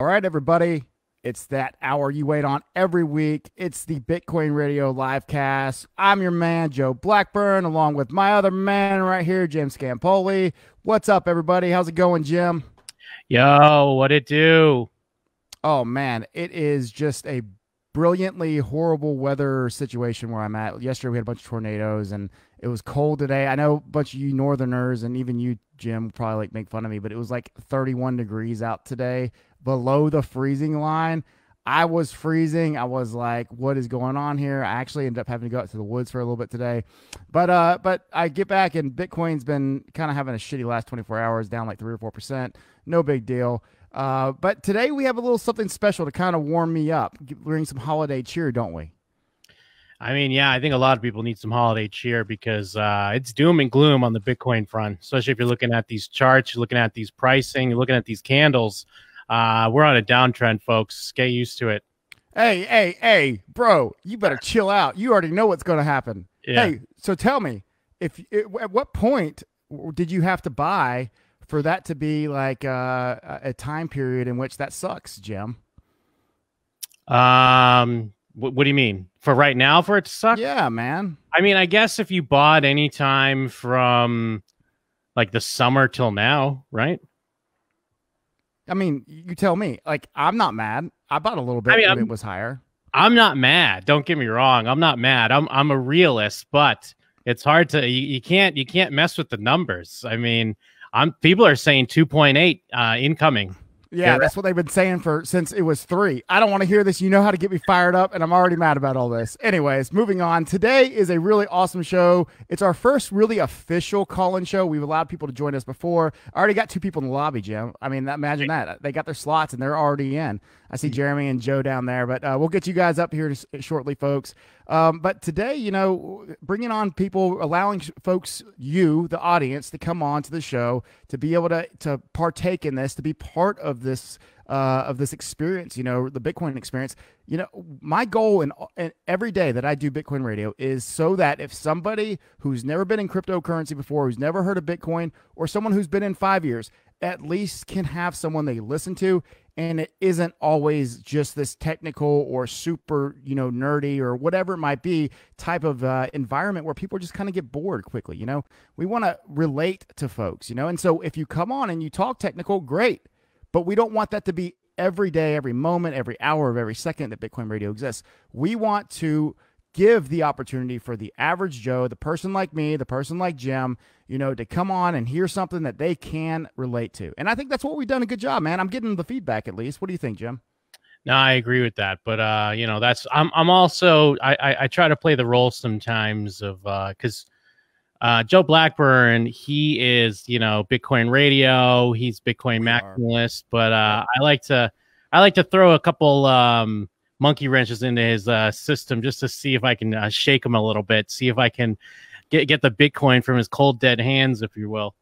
All right, everybody. It's that hour you wait on every week. It's the Bitcoin Radio live cast. I'm your man, Joe Blackburn, along with my other man right here, Jim Scampoli. What's up, everybody? How's it going, Jim? Yo, what it do? Oh, man, it is just a brilliantly horrible weather situation where I'm at. Yesterday, we had a bunch of tornadoes, and it was cold today. I know a bunch of you northerners and even you, Jim, probably make fun of me, but it was like 31 degrees out today, below the freezing line. I was freezing. I was like, what is going on here? I actually ended up having to go out to the woods for a little bit today. But I get back and Bitcoin's been kind of having a shitty last 24 hours, down like 3 or 4%. No big deal. But today we have a little something special to kind of warm me up, bring some holiday cheer, don't we? I mean, yeah, I think a lot of people need some holiday cheer because it's doom and gloom on the Bitcoin front, especially if you're looking at these charts, you're looking at these pricing, you're looking at these candles. We're on a downtrend, folks. Get used to it. Hey, bro, you better chill out. You already know what's going to happen. Yeah. Hey, so tell me, at what point did you have to buy for that to be like a time period in which that sucks, Jim? What do you mean? For right now, for it to suck? Yeah, man. I mean, I guess if you bought any time from like the summer till now, right? I mean, you tell me. Like, I'm not mad. I bought a little bit when it was higher. I'm not mad. Don't get me wrong. I'm not mad. I'm a realist, but it's hard to you can't mess with the numbers. I mean, people are saying 2.8 incoming. Yeah, that's what they've been saying since it was 3. I don't want to hear this. You know how to get me fired up, and I'm already mad about all this. Anyways, moving on. Today is a really awesome show. It's our first really official call-in show. We've allowed people to join us before. I already got 2 people in the lobby, Jim. I mean, imagine that. They got their slots, and they're already in. I see Jeremy and Joe down there, but we'll get you guys up here shortly, folks. But today, bringing on people, allowing folks, the audience, to come on to the show, to be able to partake in this, to be part of this experience, the Bitcoin experience. My goal in every day that I do Bitcoin Radio is so that if somebody who's never been in cryptocurrency before, who's never heard of Bitcoin, or someone who's been in 5 years, at least can have someone they listen to, and it isn't always just this technical or super, nerdy or whatever it might be type of environment where people just kind of get bored quickly. We want to relate to folks, and so if you come on and you talk technical, great, but we don't want that to be every day, every moment, every hour of every second that Bitcoin Radio exists. We want to give the opportunity for the average Joe, the person like me, the person like Jim, to come on and hear something that they can relate to. And I think that's what we've done a good job, man. I'm getting the feedback at least. What do you think, Jim? No, I agree with that. But, I'm also, I try to play the role sometimes of, because Joe Blackburn, he is, Bitcoin Radio, he's Bitcoin maximalist, but I like to throw a couple monkey wrenches into his system just to see if I can shake him a little bit, see if I can get the Bitcoin from his cold, dead hands, if you will.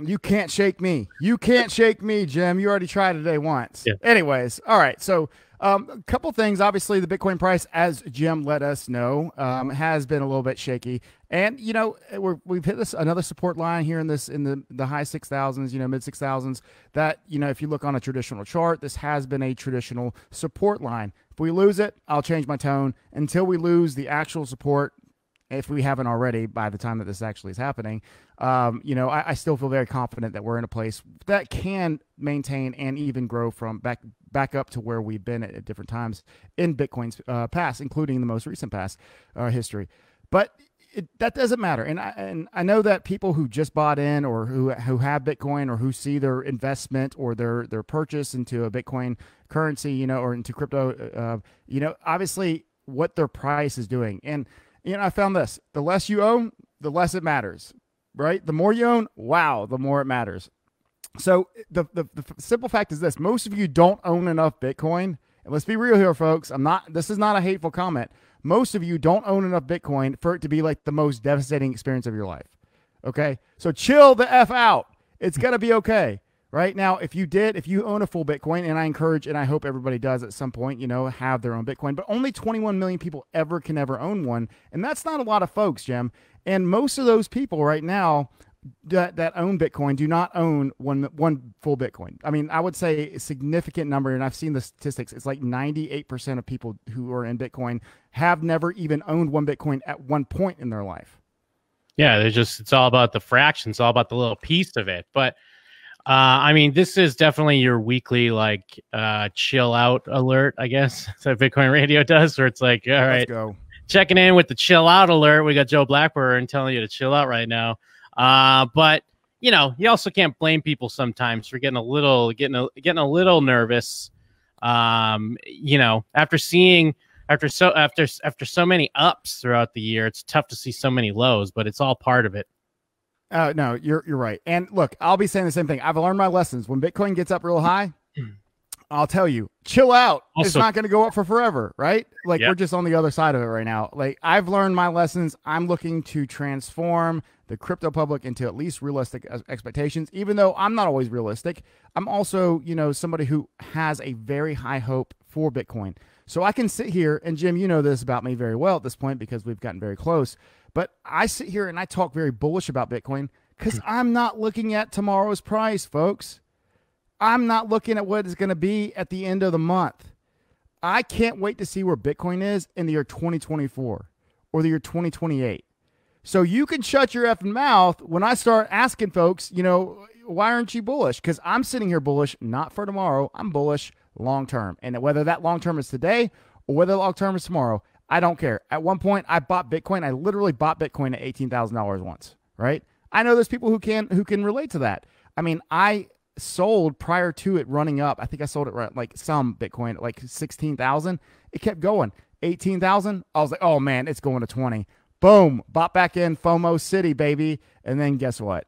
You can't shake me. You can't shake me, Jim. You already tried today once. Yeah. Anyways, all right. So a couple things. Obviously, the Bitcoin price, as Jim let us know, has been a little bit shaky. And, we've hit another support line here in the high 6,000s, mid 6,000s, that, if you look on a traditional chart, this has been a traditional support line. If we lose it, I'll change my tone. Until we lose the actual support, if we haven't already by the time that this actually is happening, I still feel very confident that we're in a place that can maintain and even grow from back up to where we've been at different times in Bitcoin's past, including the most recent past history. But that doesn't matter. And I know that people who just bought in or who have Bitcoin or who see their investment or their purchase into a Bitcoin currency, or into crypto, obviously what their price is doing. And I found this: the less you own, the less it matters, right? The more you own, wow, the more it matters. So the simple fact is this: most of you don't own enough Bitcoin. And let's be real here, folks. This is not a hateful comment. Most of you don't own enough Bitcoin for it to be like the most devastating experience of your life. Okay? So chill the F out. It's going to be okay. Right now, if you own a full Bitcoin, and I encourage and I hope everybody does at some point, have their own Bitcoin, but only 21 million people can ever own one. And that's not a lot of folks, Jim. And most of those people right now that own Bitcoin do not own one full Bitcoin. I mean, I would say a significant number, and I've seen the statistics. It's like 98% of people who are in Bitcoin have never even owned one Bitcoin at one point in their life. Yeah, it's all about the fractions, all about the little piece of it. But I mean, this is definitely your weekly like chill out alert, I guess. So Bitcoin Radio does, where it's like, all right, let's go. Checking in with the chill out alert. We got Joe Blackburn telling you to chill out right now. But you know, you also can't blame people sometimes for getting a little nervous. You know, after so many ups throughout the year, it's tough to see so many lows, but it's all part of it. No, you're right. And look, I'll be saying the same thing. I've learned my lessons. When Bitcoin gets up real high, I'll tell you, chill out. Also, it's not going to go up for forever, right? Like, we're just on the other side of it right now. Like, I've learned my lessons. I'm looking to transform the crypto public into at least realistic expectations, even though I'm not always realistic. I'm also, you know, somebody who has a very high hope for Bitcoin. So I can sit here, and Jim, you know this about me very well at this point because we've gotten very close, but I sit here and I talk very bullish about Bitcoin because I'm not looking at tomorrow's price, folks. I'm not looking at what it's going to be at the end of the month. I can't wait to see where Bitcoin is in the year 2024 or the year 2028. So you can shut your effing mouth when I start asking folks, you know, why aren't you bullish? Because I'm sitting here bullish, not for tomorrow. I'm bullish long term. And whether that long term is today or whether long term is tomorrow, I don't care. At one point, I bought Bitcoin. I literally bought Bitcoin at $18,000 once, right? I know there's people who can relate to that. I mean, I sold prior to it running up. I think I sold it right, like some Bitcoin at like 16,000. It kept going. 18,000. I was like, oh man, it's going to 20. Boom. Bought back in FOMO City, baby. And then guess what?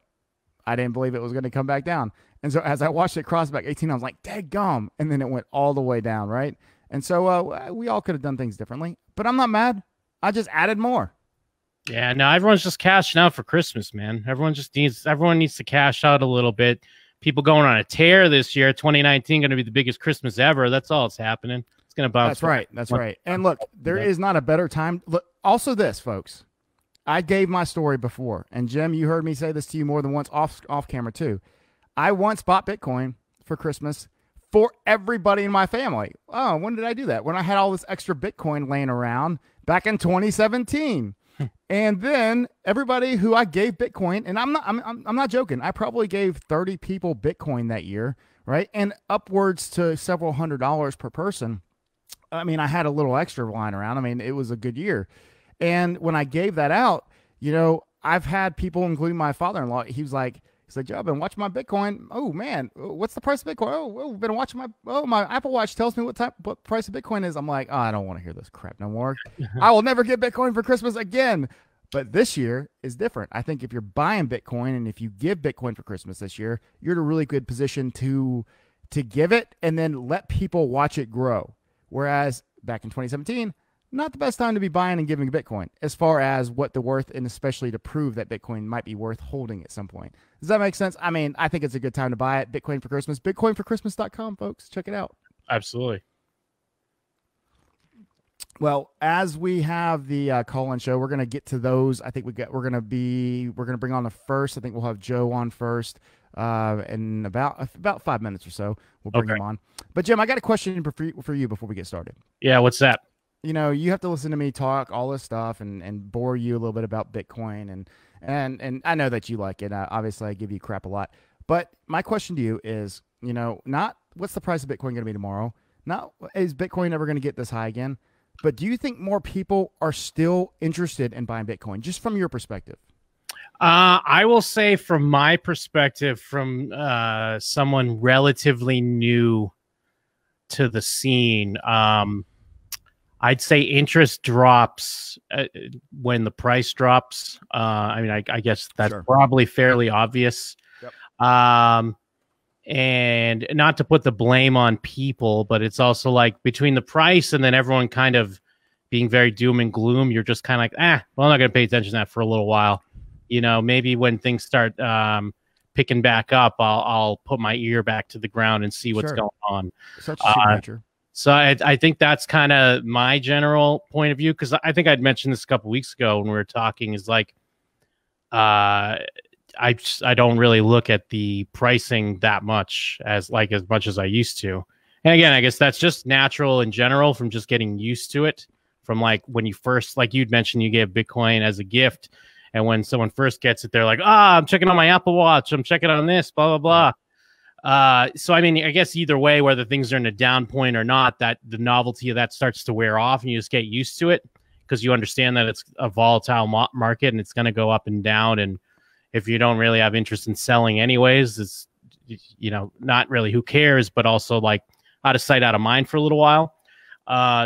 I didn't believe it was going to come back down. And so as I watched it cross back 18, I was like, daggum. And then it went all the way down, right? And so we all could have done things differently. But I'm not mad. I just added more. Yeah, no, everyone's just cashing out for Christmas, man. Everyone needs to cash out a little bit. People going on a tear this year. 2019 going to be the biggest Christmas ever. That's all that's happening. It's going to bounce. That's right. That's right. And look, there is not a better time. Look, also this, folks. I gave my story before, and Jim, you heard me say this to you more than once off camera too. I once bought Bitcoin for Christmas for everybody in my family. Oh, when did I do that? When I had all this extra Bitcoin laying around back in 2017. And then everybody who I gave Bitcoin, and I'm not joking, I probably gave 30 people Bitcoin that year, right? And upwards to several $100s per person. I mean, I had a little extra lying around. I mean, it was a good year. And when I gave that out, you know, I've had people, including my father-in-law, he's like, Joe, I've been watching my Bitcoin. Oh man, what's the price of Bitcoin? Oh, been watching my Apple Watch tells me what price of Bitcoin is. I'm like, oh, I don't want to hear this crap no more. I will never get Bitcoin for Christmas again. But this year is different. I think if you're buying Bitcoin and if you give Bitcoin for Christmas this year, you're in a really good position to give it and then let people watch it grow. Whereas back in 2017, not the best time to be buying and giving Bitcoin as far as what the worth, and especially to prove that Bitcoin might be worth holding at some point. Does that make sense? I mean, I think it's a good time to buy it. Bitcoin for Christmas, bitcoinforchristmas.com, folks. Check it out. Absolutely. Well, as we have the call-in show, we're going to get to those. I think we're going to bring on the first. I think we'll have Joe on first in about 5 minutes or so. We'll bring him on. But Jim, I got a question for you before we get started. Yeah, what's that? You know, you have to listen to me talk all this stuff and bore you a little bit about Bitcoin, and I know that you like it. Obviously, I give you crap a lot. But my question to you is, you know, not what's the price of Bitcoin going to be tomorrow? Not is Bitcoin ever going to get this high again? But do you think more people are still interested in buying Bitcoin, just from your perspective? I will say from my perspective, from someone relatively new to the scene, I'd say interest drops when the price drops. I mean, I guess that's probably fairly obvious. Yep. And not to put the blame on people, but it's also like between the price and then everyone kind of being very doom and gloom, you're just kind of like, well, I'm not going to pay attention to that for a little while. You know, maybe when things start picking back up, I'll put my ear back to the ground and see what's going on. Such a signature. So I think that's kind of my general point of view, because I think I'd mentioned this a couple weeks ago when we were talking, is like, I don't really look at the pricing that much as much as I used to. And again, I guess that's just natural in general from just getting used to it. From like when you first, like you'd mentioned, you gave Bitcoin as a gift, and when someone first gets it, they're like, I'm checking on my Apple Watch, I'm checking on this, blah blah blah. So I mean, I guess either way, whether things are in a down point or not, that the novelty of that starts to wear off, and you just get used to it because you understand that it's a volatile market and it's going to go up and down. And if you don't really have interest in selling anyways, it's, not really who cares, but also like out of sight, out of mind for a little while.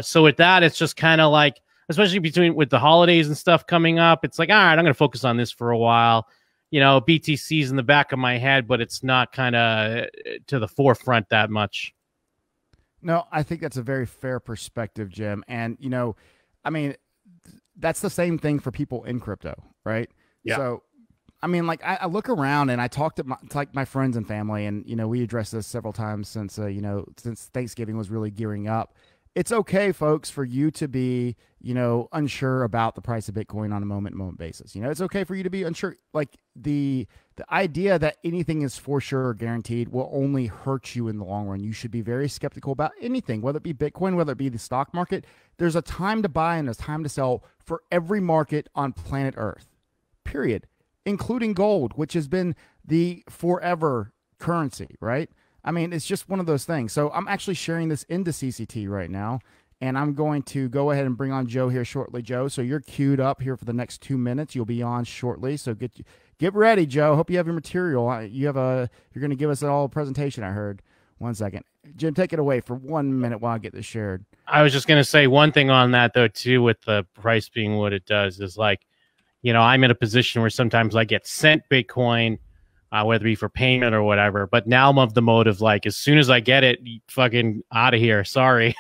So with that, it's just kind of like, especially with the holidays and stuff coming up, it's like, all right, I'm going to focus on this for a while. BTC's in the back of my head, but it's not kind of to the forefront that much. No, I think that's a very fair perspective, Jim. And, I mean, that's the same thing for people in crypto, right? Yeah. So, I mean, like I look around and I talk to my friends and family, and, we addressed this several times since, since Thanksgiving was really gearing up. It's okay, folks, for you to be, unsure about the price of Bitcoin on a moment-to-moment basis. It's okay for you to be unsure. Like the idea that anything is for sure or guaranteed will only hurt you in the long run. You should be very skeptical about anything, whether it be Bitcoin, whether it be the stock market. There's a time to buy and there's time to sell for every market on planet Earth, period, including gold, which has been the forever currency, right? I mean, it's just one of those things. So I'm actually sharing this into CCT right now, and I'm going to go ahead and bring on Joe here shortly. Joe, so you're queued up here for the next 2 minutes. You'll be on shortly, so get ready, Joe. Hope you have your material. You're going to give us all a presentation, I heard. 1 second. Jim, take it away for 1 minute while I get this shared. I was just going to say one thing on that, though, too, with the price being what it does is like, I'm in a position where sometimes I get sent Bitcoin, whether it be for payment or whatever. But now I'm of the mode of like, as soon as I get it, fucking out of here. Sorry.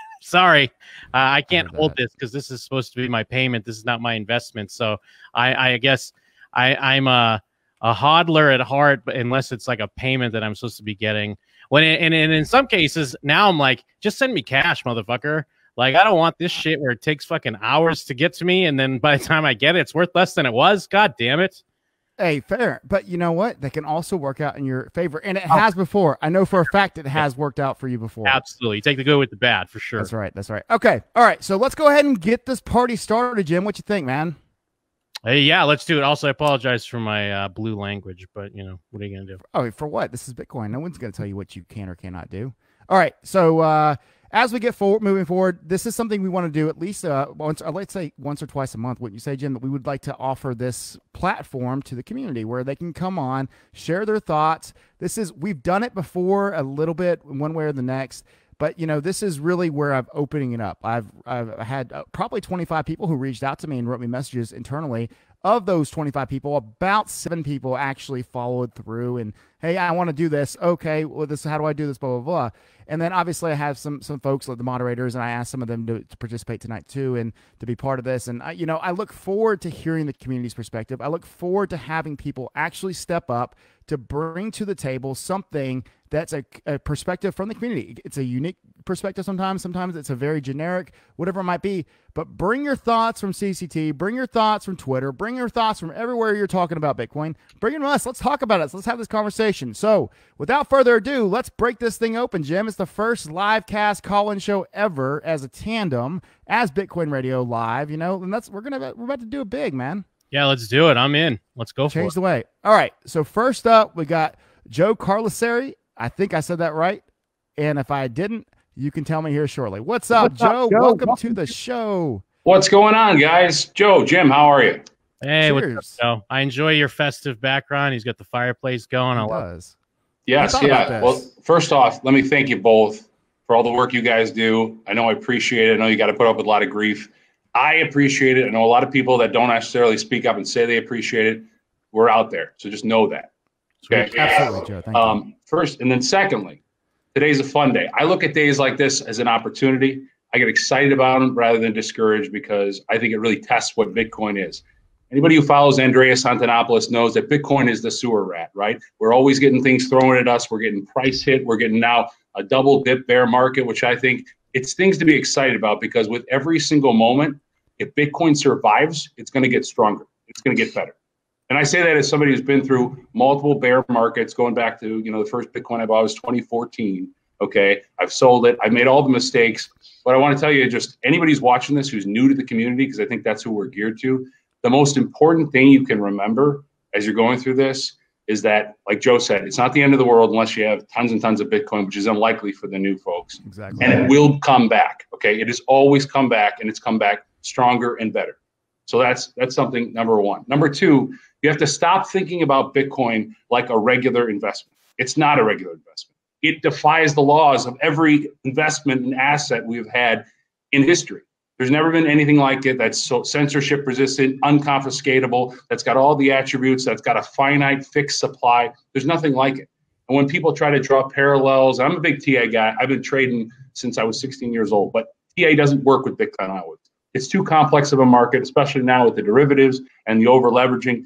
I can't hold this because this is supposed to be my payment. This is not my investment. So I guess I'm a hodler at heart, but unless it's like a payment that I'm supposed to be getting. And in some cases, now I'm like, just send me cash, motherfucker. Like, I don't want this shit where it takes fucking hours to get to me. And then by the time I get it, it's worth less than it was. God damn it. Hey, fair. But you know what? That can also work out in your favor. And it has before. I know for a fact it has worked out for you before. Absolutely. You take the good with the bad, for sure. That's right. That's right. Okay. All right. So let's go ahead and get this party started, Jim. What you think, man? Hey, yeah, let's do it. Also, I apologize for my blue language, but, what are you going to do? Oh, for what? This is Bitcoin. No one's going to tell you what you can or cannot do. All right. So, as we get moving forward, this is something we want to do at least once, let's say once or twice a month. Wouldn't you say, Jim, that we would like to offer this platform to the community where they can come on, share their thoughts. We've done it before a little bit one way or the next, but this is really where I'm opening it up. I've had probably 25 people who reached out to me and wrote me messages internally. Of those 25 people, about 7 people actually followed through and, hey, I want to do this. Okay, well, how do I do this? Blah, blah, blah. And then obviously I have some folks like the moderators, and I asked some of them to participate tonight too and to be part of this. And I look forward to hearing the community's perspective. I look forward to having people actually step up to bring to the table something that's a perspective from the community. It's a unique perspective sometimes. Sometimes it's a very generic, whatever it might be. But bring your thoughts from CCT. Bring your thoughts from Twitter. Bring your thoughts from everywhere you're talking about Bitcoin. Bring them to us. Let's talk about it. Let's have this conversation. So without further ado, let's break this thing open, Jim. It's the first live cast call-in show ever as a tandem, as Bitcoin Radio Live, and we're about to do it big, man. Yeah, let's do it. I'm in. Let's go for it. Change the way. All right. So first up, we got Joe Carlisari. I think I said that right. And if I didn't, you can tell me here shortly. What's up, Joe? Welcome to the show. What's going on, guys? Joe, Jim, how are you? Hey, what's up, Joe? I enjoy your festive background. He's got the fireplace going. He does. Yes, yeah. Well, first off, let me thank you both for all the work you guys do. I know I appreciate it. I know you got to put up with a lot of grief. I appreciate it. I know a lot of people that don't necessarily speak up and say they appreciate it. We're out there, so just know that. Okay. Absolutely, Joe. Thank you. First, and then secondly, today's a fun day. I look at days like this as an opportunity. I get excited about them rather than discouraged because I think it really tests what Bitcoin is. Anybody who follows Andreas Antonopoulos knows that Bitcoin is the sewer rat, right? We're always getting things thrown at us. We're getting price hit. We're getting now a double dip bear market, which I think it's things to be excited about because with every single moment, if Bitcoin survives, it's going to get stronger. It's going to get better. And I say that as somebody who's been through multiple bear markets, going back to, you know, the first Bitcoin I bought was 2014. Okay, I've sold it. I've made all the mistakes. But I want to tell you, just anybody who's watching this who's new to the community, because I think that's who we're geared to, the most important thing you can remember as you're going through this is that, like Joe said, it's not the end of the world unless you have tons and tons of Bitcoin, which is unlikely for the new folks. Exactly. And it will come back. Okay, it has always come back, and it's come back stronger and better. So that's something number one. Number two, you have to stop thinking about Bitcoin like a regular investment. It's not a regular investment. It defies the laws of every investment and asset we've had in history. There's never been anything like it that's so censorship resistant, unconfiscatable, that's got all the attributes, that's got a finite fixed supply. There's nothing like it. And when people try to draw parallels, I'm a big TA guy. I've been trading since I was 16 years old, but TA doesn't work with Bitcoin always. It's too complex of a market, especially now with the derivatives and the over leveraging.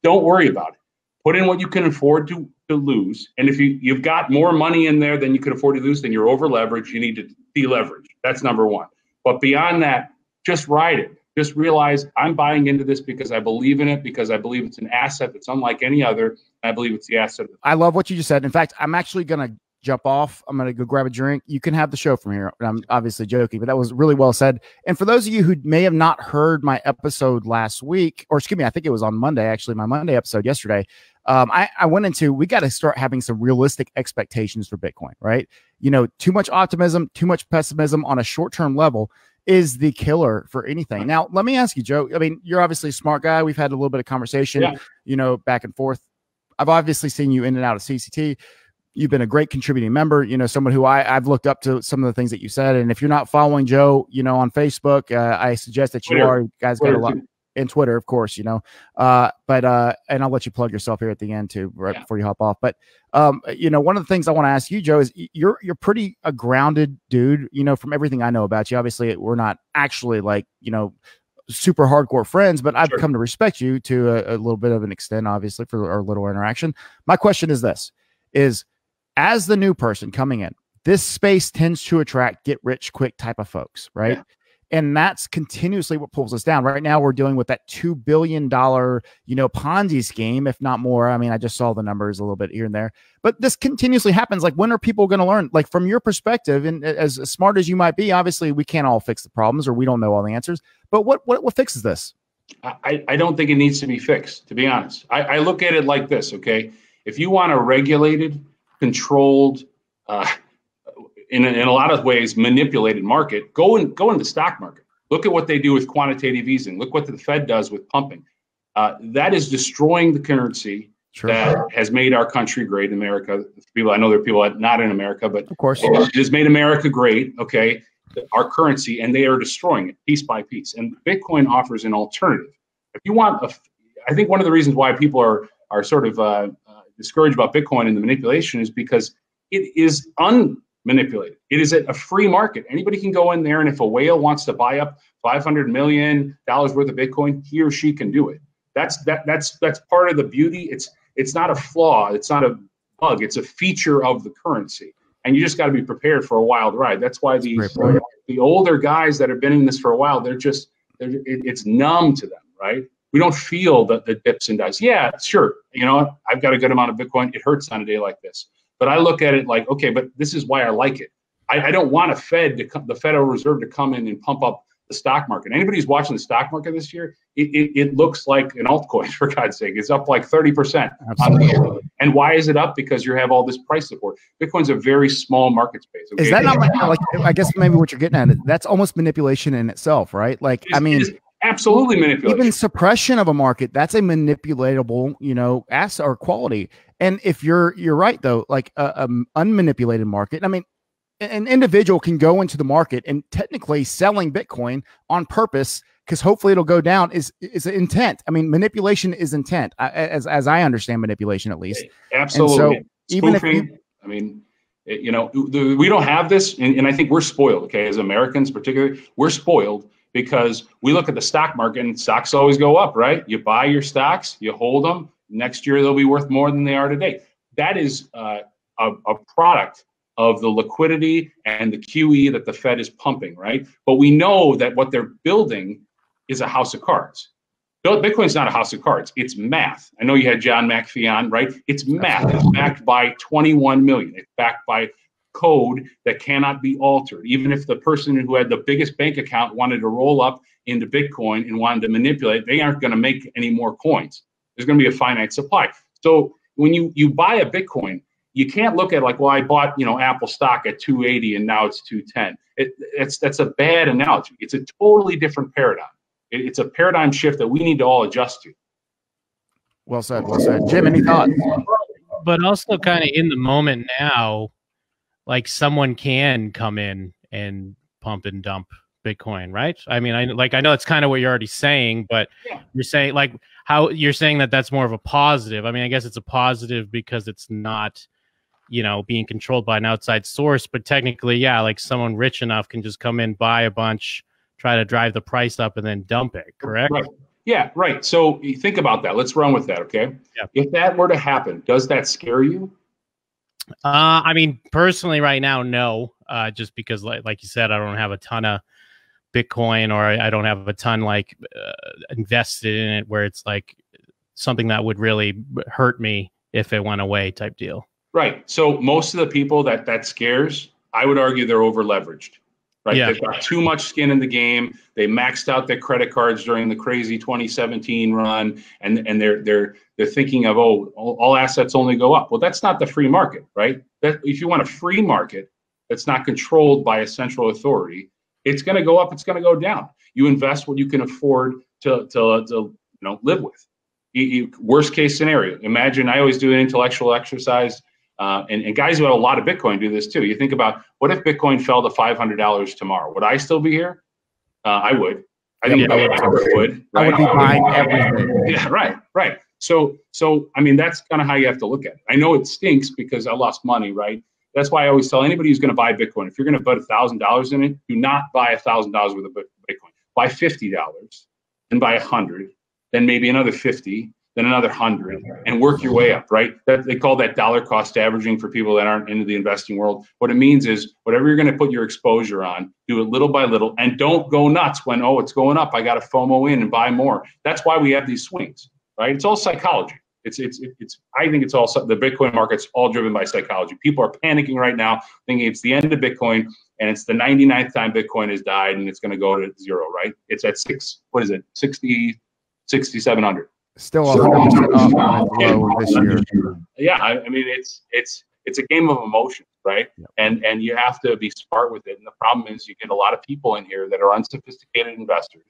Don't worry about it. Put in what you can afford to lose. And if you've got more money in there than you can afford to lose, then you're over leveraged. You need to deleverage. That's number one. But beyond that, just ride it. Just realize I'm buying into this because I believe in it, because I believe it's an asset that's unlike any other. I believe it's the asset. I love what you just said. In fact, I'm actually going to jump off. I'm going to go grab a drink. You can have the show from here. I'm obviously joking, but that was really well said. And for those of you who may have not heard my episode last week, or excuse me, I think it was on Monday, actually, my Monday episode yesterday, I went into, we got to start having some realistic expectations for Bitcoin, right? You know, too much optimism, too much pessimism on a short-term level is the killer for anything. Now, let me ask you, Joe, I mean, you're obviously a smart guy. We've had a little bit of conversation, you know, back and forth. I've obviously seen you in and out of CCT. You've been a great contributing member, you know, someone who I've looked up to some of the things that you said. And if you're not following Joe, you know, on Facebook, I suggest that you are. You guys got a lot. And Twitter, of course, you know, and I'll let you plug yourself here at the end too, right before you hop off. But, you know, one of the things I want to ask you, Joe, is you're pretty a grounded dude, you know, from everything I know about you. Obviously we're not actually like, you know, super hardcore friends, but I've come to respect you to a little bit of an extent, obviously, for our little interaction. My question is this, is as the new person coming in, this space tends to attract get rich quick type of folks, right? Yeah. And that's continuously what pulls us down. Right now, we're dealing with that $2 billion, you know, Ponzi scheme, if not more. I mean, I just saw the numbers a little bit here and there, but this continuously happens. Like, when are people going to learn? Like, from your perspective, and as smart as you might be, obviously, we can't all fix the problems, or we don't know all the answers. But what fixes this? I don't think it needs to be fixed, to be honest. I look at it like this, okay? If you want a regulated, controlled, in a lot of ways, manipulated market, go in the stock market. Look at what they do with quantitative easing. Look what the Fed does with pumping. That is destroying the currency that has made our country great, America. People, I know there are people not in America, but of course, it has made America great, okay, our currency, and they are destroying it piece by piece. And Bitcoin offers an alternative. If you want, I think one of the reasons why people are sort of discouraged about Bitcoin and the manipulation is because it is manipulated. It is a free market. Anybody can go in there, and if a whale wants to buy up $500 million worth of Bitcoin, he or she can do it. That's part of the beauty. It's not a flaw. It's not a bug. It's a feature of the currency, and you just got to be prepared for a wild ride. That's why the older guys that have been in this for a while, it's numb to them, right? We don't feel the dips and dives. Yeah, sure. You know, I've got a good amount of Bitcoin. It hurts on a day like this. But I look at it like, okay, but this is why I like it. I don't want the Federal Reserve to come in and pump up the stock market. Anybody who's watching the stock market this year, it looks like an altcoin, for God's sake. It's up like 30%. And why is it up? Because you have all this price support. Bitcoin's a very small market space. Okay? Is that not like, I guess maybe what you're getting at, that's almost manipulation in itself, right? Like, I mean, absolutely manipulation. Even suppression of a market, that's a manipulatable, you know, asset or quality. And if you're right though, like a unmanipulated market, I mean, an individual can go into the market and technically selling Bitcoin on purpose, because hopefully it'll go down, is intent. I mean, manipulation is intent, as I understand manipulation, at least. Absolutely. And so even if I mean, you know, we don't have this, and I think we're spoiled. Okay, as Americans, particularly, we're spoiled because we look at the stock market, and stocks always go up, right? You buy your stocks, you hold them. Next year, they'll be worth more than they are today. That is a product of the liquidity and the QE that the Fed is pumping, right? But we know that what they're building is a house of cards. Bitcoin's not a house of cards. It's math. I know you had John McAfee on, right? It's math. It's backed by 21 million. It's backed by code that cannot be altered. Even if the person who had the biggest bank account wanted to roll up into Bitcoin and wanted to manipulate, they aren't going to make any more coins. There's going to be a finite supply. So when you buy a Bitcoin, you can't look at like, well, I bought, Apple stock at 280 and now it's 210. That's a bad analogy. It's a totally different paradigm. It's a paradigm shift that we need to all adjust to. Well said. Well said. Jim, any thoughts? But also kind of in the moment now, like someone can come in and pump and dump Bitcoin, right? I mean, I know it's kind of what you're already saying, but you're saying like how you're saying that that's more of a positive. I mean, I guess it's a positive because it's not, being controlled by an outside source, but technically, yeah, like someone rich enough can just come in, buy a bunch, try to drive the price up and then dump it, correct? Right. Yeah, right. So you think about that. Let's run with that, okay? Yeah. If that were to happen, does that scare you? I mean, personally right now, no, just because like you said, I don't have a ton of Bitcoin, or I don't have a ton invested in it where it's like something that would really hurt me if it went away type deal. Right. So most of the people that scares, I would argue they're over leveraged. Right. Yeah. They've got too much skin in the game. They maxed out their credit cards during the crazy 2017 run, and they're thinking of, all assets only go up. Well, that's not the free market, right? That if you want a free market that's not controlled by a central authority, it's going to go up, it's going to go down. You invest what you can afford to live with. Worst case scenario. Imagine, I always do an intellectual exercise. And guys who have a lot of Bitcoin do this too. You think about, what if Bitcoin fell to $500 tomorrow? Would I still be here? I would. I think I would. Right? I would be buying everything. Yeah, right. So I mean, that's kind of how you have to look at it. I know it stinks because I lost money, right? That's why I always tell anybody who's going to buy Bitcoin, if you're going to put $1,000 in it, do not buy $1,000 worth of Bitcoin. Buy $50, then buy 100, then maybe another 50. Then another 100, and work your way up, right? They call that dollar cost averaging for people that aren't into the investing world. What it means is whatever you're going to put your exposure on, do it little by little, and don't go nuts when, it's going up, I got to FOMO in and buy more. That's why we have these swings, right? It's all psychology. It's I think it's all, the Bitcoin market's all driven by psychology. People are panicking right now, thinking it's the end of Bitcoin, and it's the 99th time Bitcoin has died, and it's going to go to zero, right? It's at 6,700. Still 100% off low this year. Yeah, I mean it's a game of emotions, right? Yep. And you have to be smart with it. And the problem is you get a lot of people in here that are unsophisticated investors,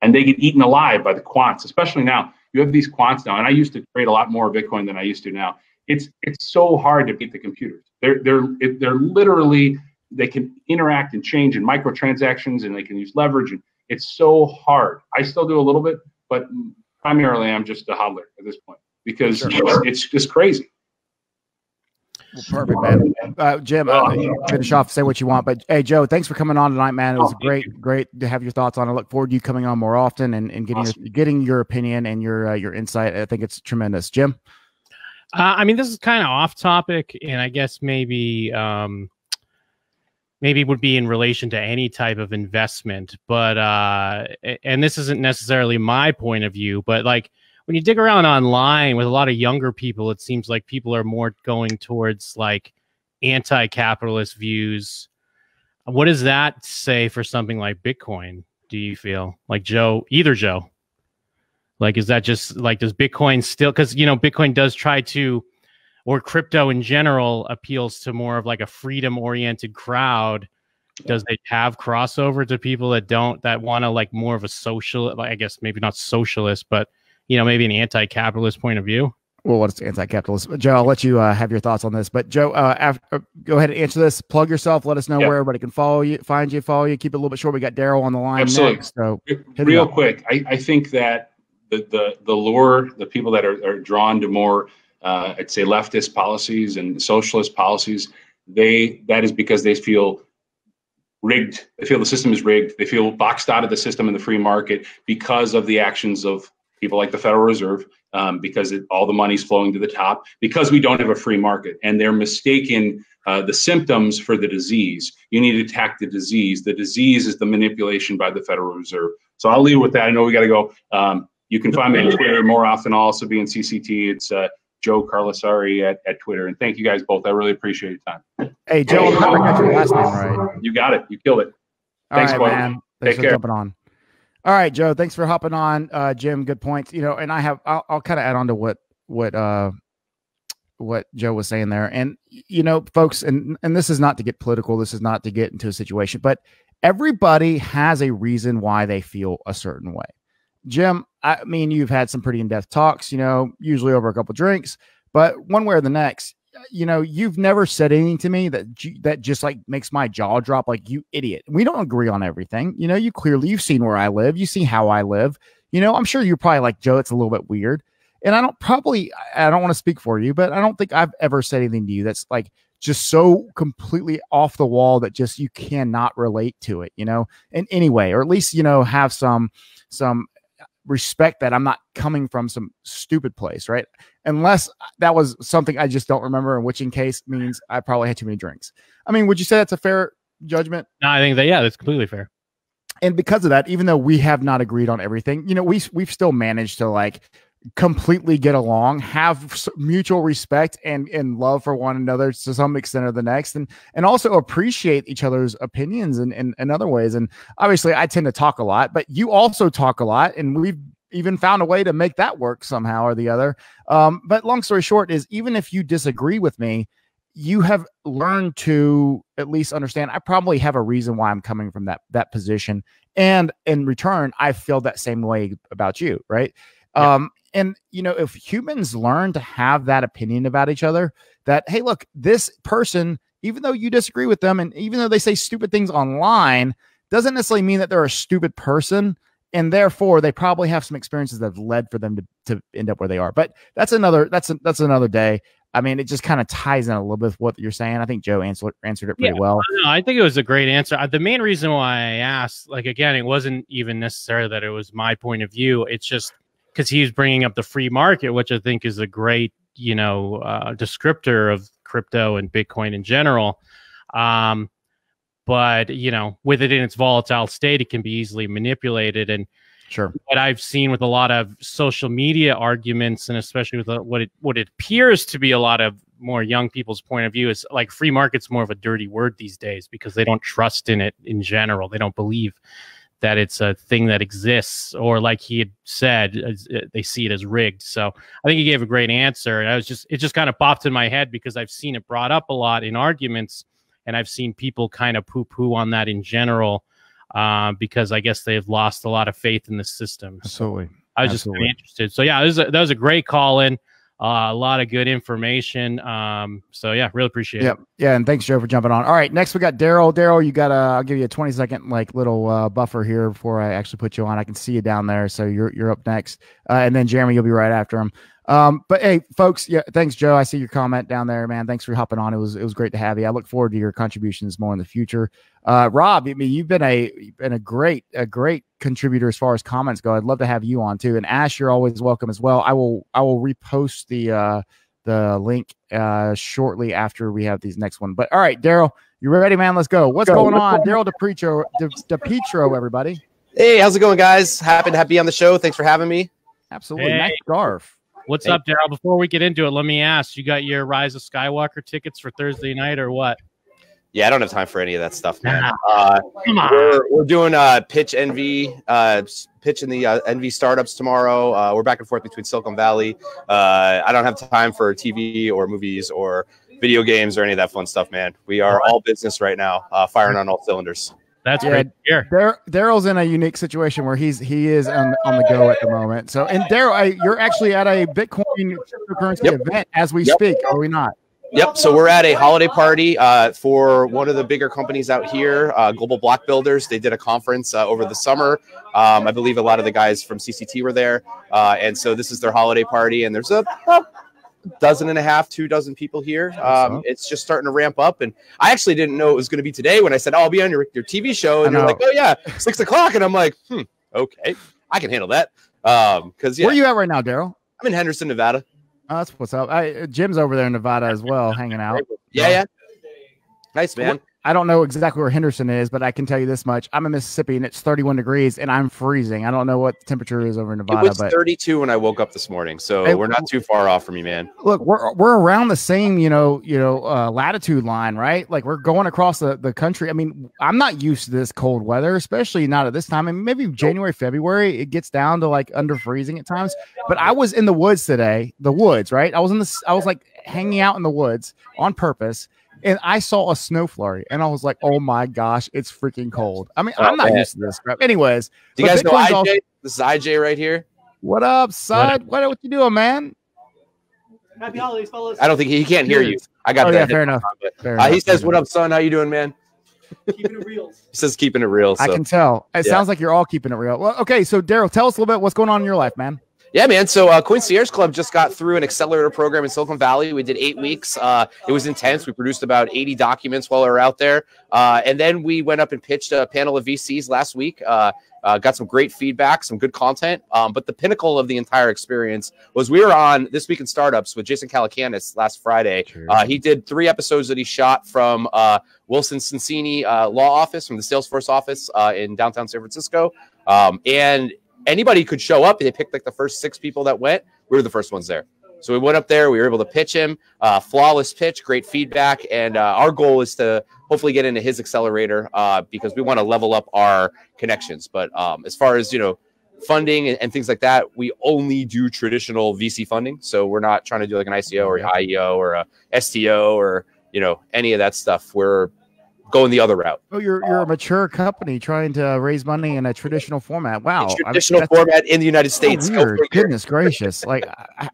and they get eaten alive by the quants. Especially now, you have these quants now, and I used to trade a lot more Bitcoin than I used to now. It's so hard to beat the computers. They're literally, they can interact and change in microtransactions, and they can use leverage, and it's so hard. I still do a little bit, but primarily, I'm just a hodler at this point because it's just crazy. Well, perfect, man. Jim, finish off, say what you want. But hey, Joe, thanks for coming on tonight, man. It was great to have your thoughts on it. I look forward to you coming on more often and getting awesome. Getting your opinion and your insight. I think it's tremendous. Jim? I mean, this is kind of off topic, and I guess maybe it would be in relation to any type of investment, but and this isn't necessarily my point of view, but like when you dig around online with a lot of younger people, it seems like people are more going towards like anti-capitalist views. What does that say for something like Bitcoin? Do you feel like either Joe? Like, is that just like, does Bitcoin still, because Bitcoin does try to, or crypto in general appeals to more of like a freedom-oriented crowd. Does it have crossover to people that want to like more of a social, I guess maybe not socialist, but maybe an anti-capitalist point of view? Well, what's anti-capitalist? Joe, I'll let you have your thoughts on this. But Joe, go ahead and answer this. Plug yourself. Let us know where everybody can follow you, find you, follow you. Keep it a little bit short. We got Daryl on the line. Absolutely. Next, so real quick, I think that the lure, the people that are drawn to more I'd say leftist policies and socialist policies, that is because they feel rigged. They feel the system is rigged. They feel boxed out of the system in the free market because of the actions of people like the Federal Reserve, because all the money's flowing to the top, because we don't have a free market. And they're mistaken the symptoms for the disease. You need to attack the disease. The disease is the manipulation by the Federal Reserve. So I'll leave with that. I know we got to go. You can find me on Twitter more often. I'll also be in CCT. It's Joe Carlasari at Twitter. And thank you guys both. I really appreciate your time. Hey, Joe, I'm sure I got your last name right. You got it. You killed it. Thanks, man. Thanks for jumping on. All right, Joe, thanks for hopping on. Jim, good points. And I'll kind of add on to what Joe was saying there. And, folks, and this is not to get political. This is not to get into a situation, but everybody has a reason why they feel a certain way. Jim, I mean, you've had some pretty in-depth talks, usually over a couple of drinks, but one way or the next, you've never said anything to me that just like makes my jaw drop, like, you idiot. We don't agree on everything. You've seen where I live. You see how I live. I'm sure you're probably like, Joe, it's a little bit weird. And I don't want to speak for you, but I don't think I've ever said anything to you that's like just so completely off the wall that just you cannot relate to it, in any way, or at least, have some respect that I'm not coming from some stupid place, right? Unless that was something I just don't remember, in which in case means I probably had too many drinks. I mean, would you say that's a fair judgment? No, I think that's completely fair. And because of that, even though we have not agreed on everything, we've still managed to like completely get along, have mutual respect and love for one another to some extent or the next, and also appreciate each other's opinions in other ways. And obviously I tend to talk a lot, but you also talk a lot, and we've even found a way to make that work somehow or the other. But long story short is, even if you disagree with me, you have learned to at least understand I probably have a reason why I'm coming from that position. And in return, I feel that same way about you. Right. Yeah. And, if humans learn to have that opinion about each other, that, hey, look, this person, even though you disagree with them, and even though they say stupid things online, doesn't necessarily mean that they're a stupid person. And therefore, they probably have some experiences that have led for them to end up where they are. But that's another day. I mean, it just kind of ties in a little bit with what you're saying. I think Joe answered it pretty well. No, I think it was a great answer. The main reason why I asked, like, again, it wasn't even necessarily that it was my point of view. It's just because he's bringing up the free market, which I think is a great, descriptor of crypto and Bitcoin in general. But, with it in its volatile state, it can be easily manipulated. And sure, what I've seen with a lot of social media arguments, and especially with what it appears to be a lot of more young people's point of view, is like free market's more of a dirty word these days because they don't trust in it in general. They don't believe that it's a thing that exists, or like he had said, they see it as rigged. So I think he gave a great answer. And it just kind of popped in my head because I've seen it brought up a lot in arguments, and I've seen people kind of poo-poo on that in general because I guess they've lost a lot of faith in the system. Absolutely. So I was just really interested. So yeah, that was a great call in. A lot of good information. So yeah, really appreciate it. Yeah. And thanks, Joe, for jumping on. All right. Next we got Daryl. Daryl, I'll give you a 20-second little buffer here before I actually put you on. I can see you down there. So you're up next. And then Jeremy, you'll be right after him. But hey, folks, yeah, thanks, Joe. I see your comment down there, man. Thanks for hopping on. It was great to have you. I look forward to your contributions more in the future. Rob, I mean, you've been a great contributor as far as comments go. I'd love to have you on too. And Ash, you're always welcome as well. I will repost the link shortly after we have these next one. But all right, Daryl, you ready, man? Let's go. What's going on? Daryl DePietro, everybody. Hey, how's it going, guys? Happy to be on the show. Thanks for having me. Absolutely. Hey. Nice scarf. What's up, Daryl? Before we get into it, let me ask, you got your Rise of Skywalker tickets for Thursday night or what? Yeah, I don't have time for any of that stuff, man. Come on. We're doing pitch envy, pitching the envy startups tomorrow. We're back and forth between Silicon Valley. I don't have time for TV or movies or video games or any of that fun stuff, man. We are all business right now, firing on all cylinders. That's great. Daryl's in a unique situation where he is on the go at the moment. So, and Daryl, you're actually at a Bitcoin cryptocurrency event as we speak, are we not? Yep. So we're at a holiday party for one of the bigger companies out here, Global Block Builders. They did a conference over the summer. I believe a lot of the guys from CCT were there. And so this is their holiday party. And there's about 2 dozen people here. It's just starting to ramp up. And I actually didn't know it was going to be today when I said, I'll be on your TV show. And you're like, oh, yeah, 6 o'clock. And I'm like, okay, I can handle that. Because where are you at right now, Daryl? I'm in Henderson, Nevada. Oh, that's what's up. Jim's over there in Nevada as well, hanging out. Yeah. Nice, man. I don't know exactly where Henderson is, but I can tell you this much. I'm in Mississippi and it's 31 degrees and I'm freezing. I don't know what the temperature is over in Nevada. It was 32 when I woke up this morning. So we're not too far off from you, man. Look, we're around the same, latitude line, right? Like we're going across the country. I mean, I'm not used to this cold weather, especially not at this time. I mean, maybe January, February, it gets down to like under freezing at times. But I was in the woods today, right? I was like hanging out in the woods on purpose. And I saw a snow flurry, and I was like, "Oh my gosh, it's freaking cold." I mean, I'm not used to this crap. Anyways, do you guys know IJ? This is IJ right here. What up, son? What you doing, man? Happy holidays, fellas. I don't think he can't hear you. I got that. Fair enough. He says, "What up, son? How you doing, man?" Keeping it real. He says, "Keeping it real." So. I can tell. It sounds like you're all keeping it real. Well, okay, so Daryl, tell us a little bit what's going on in your life, man. Yeah, man. So Concierge Club just got through an accelerator program in Silicon Valley. We did 8 weeks. It was intense. We produced about 80 documents while we were out there. And then we went up and pitched a panel of VCs last week. Got some great feedback, some good content. But the pinnacle of the entire experience was we were on This Week in Startups with Jason Calacanis last Friday. He did 3 episodes that he shot from Wilson Sonsini law office, from the Salesforce office in downtown San Francisco. And anybody could show up. They picked like the first 6 people that went. We were the first ones there. So we went up there. We were able to pitch him. Flawless pitch, great feedback. And our goal is to hopefully get into his accelerator because we want to level up our connections. But as far as, funding and things like that, we only do traditional VC funding. So we're not trying to do like an ICO or IEO or a STO or, any of that stuff. We're going the other route. Oh, you're a mature company trying to raise money in a traditional format. Wow, traditional format in the United States. Weird. Goodness gracious! Like,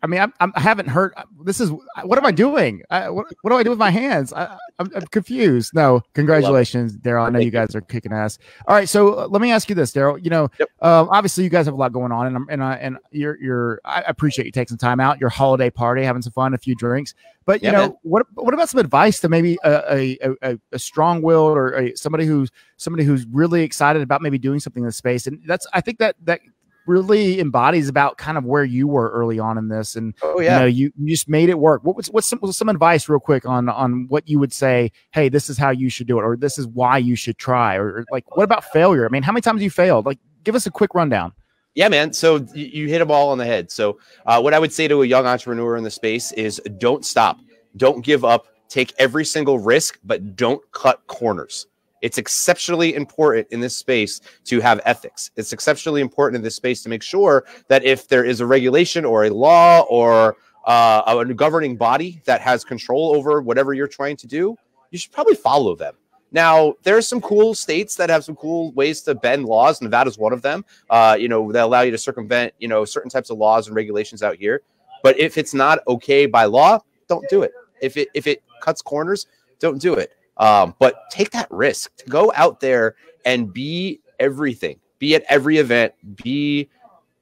I mean, I haven't heard. This is what am I doing? What do I do with my hands? I'm confused. No, congratulations, Daryl. I know you guys are kicking ass. All right, so let me ask you this, Daryl. Obviously you guys have a lot going on, and I appreciate you taking some time out, your holiday party, having some fun, a few drinks. But what about some advice to maybe a strong-willed or somebody who's really excited about maybe doing something in this space? And I think that really embodies about kind of where you were early on in this. And you just made it work. What's some advice real quick on what you would say? Hey, this is how you should do it, or this is why you should try, or like what about failure? I mean, how many times have you failed? Like, give us a quick rundown. Yeah, man. So you hit them all on the head. So what I would say to a young entrepreneur in the space is don't stop. Don't give up. Take every single risk, but don't cut corners. It's exceptionally important in this space to have ethics. It's exceptionally important in this space to make sure that if there is a regulation or a law or a governing body that has control over whatever you're trying to do, you should probably follow them. Now, there's some cool states that have some cool ways to bend laws. Nevada's one of them, that allow you to circumvent, certain types of laws and regulations out here. But if it's not okay by law, don't do it. If it cuts corners, don't do it. But take that risk to go out there and be everything. Be at every event. Be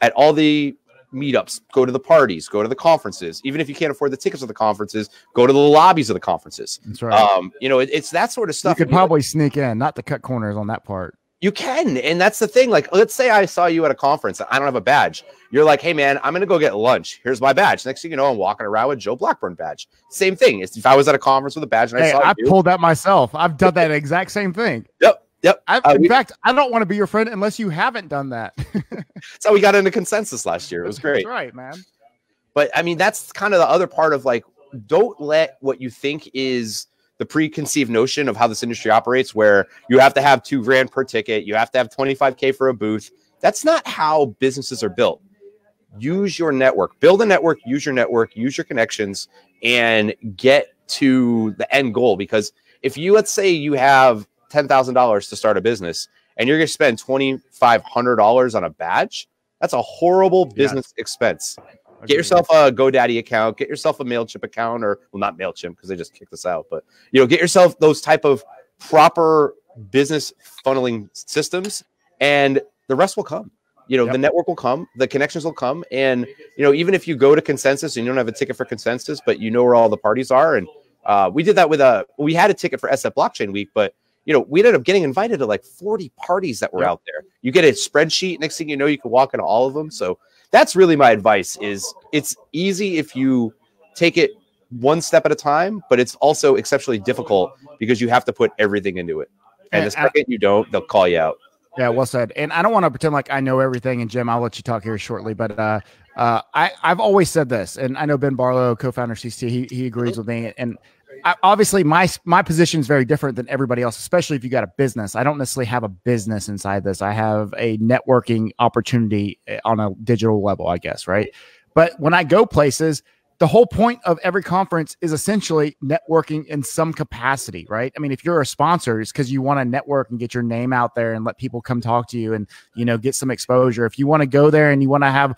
at all the meetups. Go to the parties. Go to the conferences. Even if you can't afford the tickets of the conferences, go to the lobbies of the conferences. That's right. It's that sort of stuff. You could probably sneak in, not to cut corners on that part. You can, and that's the thing. Like, let's say I saw you at a conference. I don't have a badge. You're like, hey, man, I'm going to go get lunch. Here's my badge. Next thing you know, I'm walking around with Joe Blackburn badge. Same thing. If I was at a conference with a badge and I saw you. Pulled that myself. I've done that exact same thing. Yep. In fact, I don't want to be your friend unless you haven't done that. That's how we got into consensus last year. It was great. That's right, man. But, I mean, that's kind of the other part of, like, don't let what you think is the preconceived notion of how this industry operates, where you have to have $2,000 per ticket, you have to have 25K for a booth. That's not how businesses are built. Use your network, build a network, use your connections, and get to the end goal. Because if you, let's say you have $10,000 to start a business and you're going to spend $2,500 on a badge, that's a horrible business expense. Get yourself a GoDaddy account, get yourself a MailChimp account, or well, not MailChimp because they just kicked us out, but get yourself those type of proper business funneling systems, and the rest will come. The network will come, the connections will come, and even if you go to Consensus and you don't have a ticket for Consensus, but you know where all the parties are, and we did that with we had a ticket for SF Blockchain Week, but we ended up getting invited to like 40 parties that were out there. You get a spreadsheet, next thing you know, you can walk into all of them. So that's really my advice. Is it's easy if you take it one step at a time, but it's also exceptionally difficult because you have to put everything into it. And the second you don't, they'll call you out. Yeah, well said. And I don't want to pretend like I know everything. And Jim, I'll let you talk here shortly. But I've always said this, and I know Ben Barlow, co-founder of CCT, he agrees with me. And obviously, my position is very different than everybody else, especially if you got a business. I don't necessarily have a business inside this. I have a networking opportunity on a digital level, I guess, right? But when I go places, the whole point of every conference is essentially networking in some capacity, right? I mean, if you're a sponsor, it's because you want to network and get your name out there and let people come talk to you and, you know, get some exposure. If you want to go there and you want to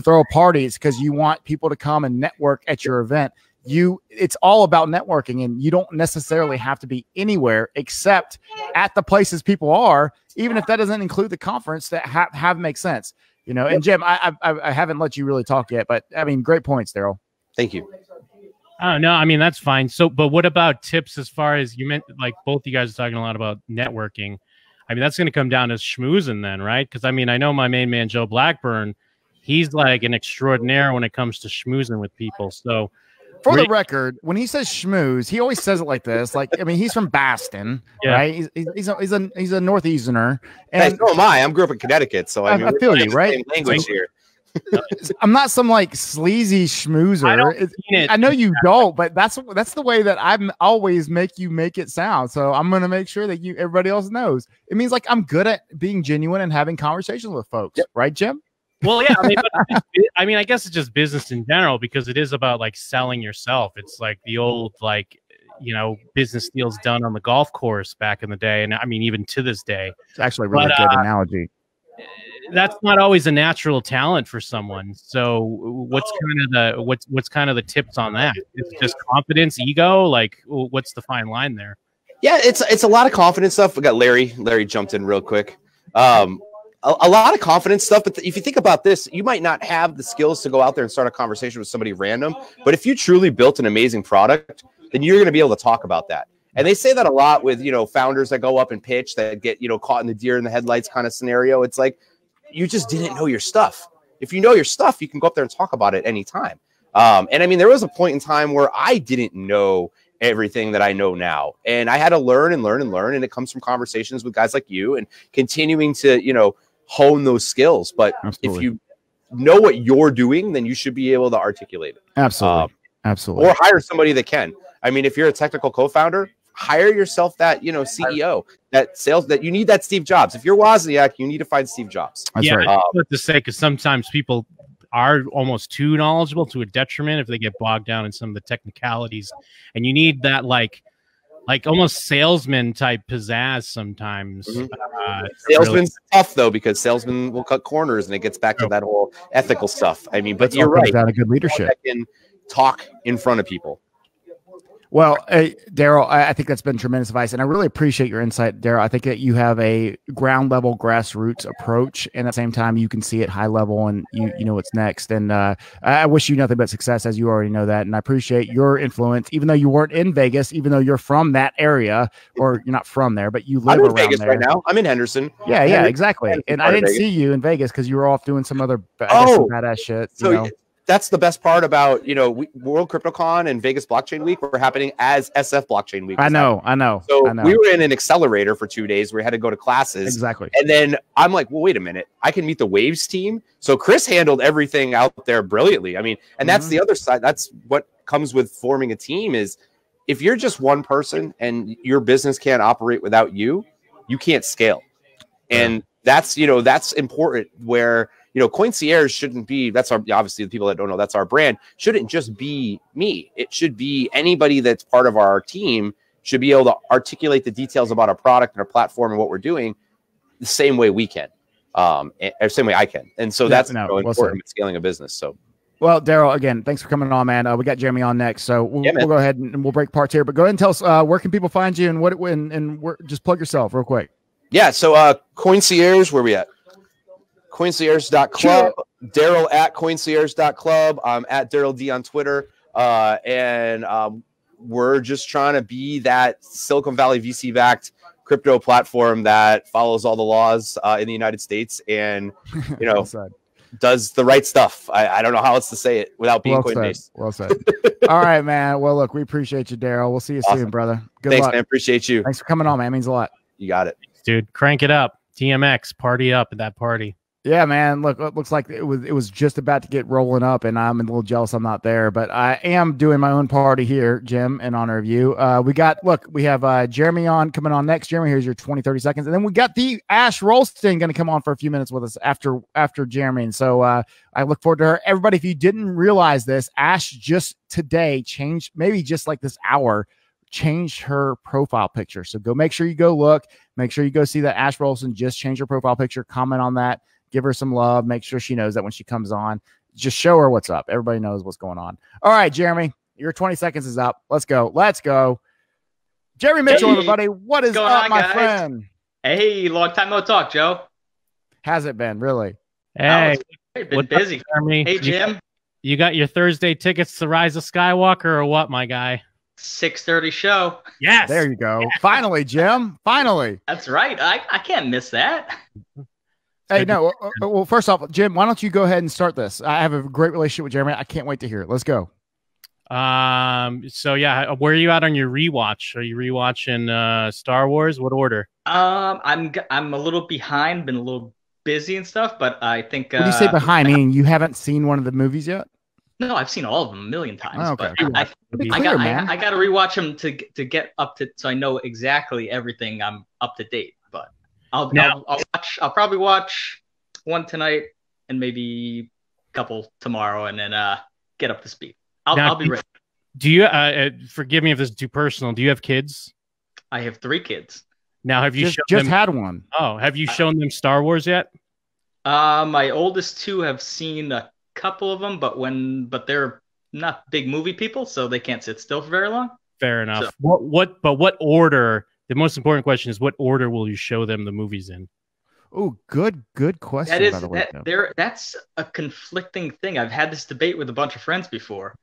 throw a party, it's because you want people to come and network at your event. It's all about networking, and you don't necessarily have to be anywhere except at the places people are, even if that doesn't include the conference that have make sense, you know. And Jim, I haven't let you really talk yet, but I mean, great points, Daryl. Thank you. Oh, no, I mean, that's fine. So, but what about tips as far as you meant, like both you guys are talking a lot about networking. I mean, that's going to come down to schmoozing then, right? Because I mean, I know my main man, Joe Blackburn, he's like an extraordinaire when it comes to schmoozing with people. So for the record, when he says schmooze, he always says it like this. Like, I mean, he's from Baston, right? He's a Northeasterner. And so am I. I grew up in Connecticut, so I mean, I feel you, right? Same language here. I'm not some like sleazy schmoozer. I know you don't, but that's the way that I'm always make it sound. So I'm gonna make sure that everybody else knows. It means like I'm good at being genuine and having conversations with folks, right, Jim? Well, yeah. I mean, I guess it's just business in general because it is about like selling yourself. It's like the old like, you know, business deals done on the golf course back in the day, and I mean even to this day. It's actually a really good analogy. That's not always a natural talent for someone. So what's kind of the tips on that? It's just confidence, ego. Like, what's the fine line there? Yeah, it's a lot of confidence stuff. We got Larry. Larry jumped in real quick. A lot of confidence stuff. But if you think about this, you might not have the skills to go out there and start a conversation with somebody random. But if you truly built an amazing product, then you're going to be able to talk about that. And they say that a lot with, you know, founders that go up and pitch that get, you know, caught in the deer in the headlights kind of scenario. It's like, you just didn't know your stuff. If you know your stuff, you can go up there and talk about it anytime. And I mean, there was a point in time where I didn't know everything that I know now. And I had to learn and learn and learn. And it comes from conversations with guys like you and continuing to, you know, hone those skills. But if you know what you're doing, then you should be able to articulate it. Absolutely. Absolutely. Or hire somebody that can. I mean, if you're a technical co-founder, hire yourself that, you know, CEO, that sales, that you need that Steve Jobs. If you're Wozniak, you need to find Steve Jobs. That's right. I have to say, because sometimes people are almost too knowledgeable to a detriment if they get bogged down in some of the technicalities, and you need that like almost salesman type pizzazz sometimes. Salesman's tough though, because salesmen will cut corners, and it gets back to that whole ethical stuff. I mean, but you're right. Down a good leadership. Can talk in front of people. Well, Daryl, I think that's been tremendous advice, and I really appreciate your insight, Daryl. I think that you have a ground level, grassroots approach, and at the same time, you can see it high level, and you know what's next. And I wish you nothing but success, as you already know that. And I appreciate your influence, even though you weren't in Vegas, even though you're from that area, or you're not from there, but you live I'm in around Vegas there right now. I'm in Henderson. Yeah, exactly. And I didn't see you in Vegas because you were off doing some other badass shit. So. You know? That's the best part about, you know, World CryptoCon and Vegas Blockchain Week were happening as SF Blockchain Week. I know. So we were in an accelerator for 2 days. We had to go to classes. Exactly. And then I'm like, well, wait a minute. I can meet the Waves team. So Chris handled everything out there brilliantly. I mean, and that's the other side. That's what comes with forming a team is if you're just one person and your business can't operate without you, you can't scale. And that's, you know, that's important where, you know, Coincierge shouldn't be, that's our, obviously the people that don't know, that's our brand, shouldn't just be me. It should be anybody that's part of our team should be able to articulate the details about our product and our platform and what we're doing the same way we can, or same way I can. And so that's important with scaling a business. So. Well, Daryl, again, thanks for coming on, man. We got Jeremy on next, so we'll go ahead and we'll break parts here. But go ahead and tell us where can people find you and just plug yourself real quick. Yeah, so Coincierge, where we at? Coincierge.club, Daryl at Coincierge.club. I'm at Daryl D on Twitter. And we're just trying to be that Silicon Valley VC-backed crypto platform that follows all the laws in the United States. And, you know, does the right stuff. I don't know how else to say it without being Coinbase. Well said. All right, man. Well, look, we appreciate you, Daryl. We'll see you soon, brother. Good Thanks, luck. man. Appreciate you. Thanks for coming on, man. It means a lot. You got it. Dude, crank it up. TMX, party up at that party. Yeah, man. Look, it looks like it was just about to get rolling up, and I'm a little jealous I'm not there, but I am doing my own party here, Jim, in honor of you. We have Jeremy coming on next. Jeremy, here's your 20-30 seconds. And then we got the Ash Rolston going to come on for a few minutes with us after Jeremy. And so I look forward to her. Everybody, if you didn't realize this, Ash just today changed, maybe just like this hour, changed her profile picture. So make sure you go look. Make sure you go see that Ash Rolston just changed her profile picture. Comment on that. Give her some love. Make sure she knows that when she comes on, just show her what's up. Everybody knows what's going on. All right, Jeremy, your 20 seconds is up. Let's go. Jeremy Mitchell, everybody. What is up, my friend? Hey, long time no talk, Joe. Has it been, really? Hey, been busy. Up, Jeremy? Hey, Jim. You got your Thursday tickets to Rise of Skywalker or what, my guy? 6:30 show. Yes. There you go. Finally, Jim. Finally. That's right. I can't miss that. Hey, no. Well, first off, Jim, why don't you go ahead and start this? I have a great relationship with Jeremy. I can't wait to hear it. Let's go. So yeah, where are you at on your rewatch? Are you rewatching Star Wars? What order? I'm a little behind. Been a little busy and stuff, but I think. When you say behind, meaning you haven't seen one of the movies yet? No, I've seen all of them a million times. Oh, okay. But I got to rewatch them to get up to, so I know exactly everything. I'm up to date. But I'll probably watch one tonight and maybe a couple tomorrow, and then get up to speed. I'll be ready. Do you? Forgive me if this is too personal. Do you have kids? I have 3 kids. Now, have you just had one? Oh, have you shown them Star Wars yet? My oldest 2 have seen a couple of them, but they're not big movie people, so they can't sit still for very long. Fair enough. So, what order? The most important question is, what order will you show them the movies in? Oh, good question. That is by the way, that's a conflicting thing. I've had this debate with a bunch of friends before.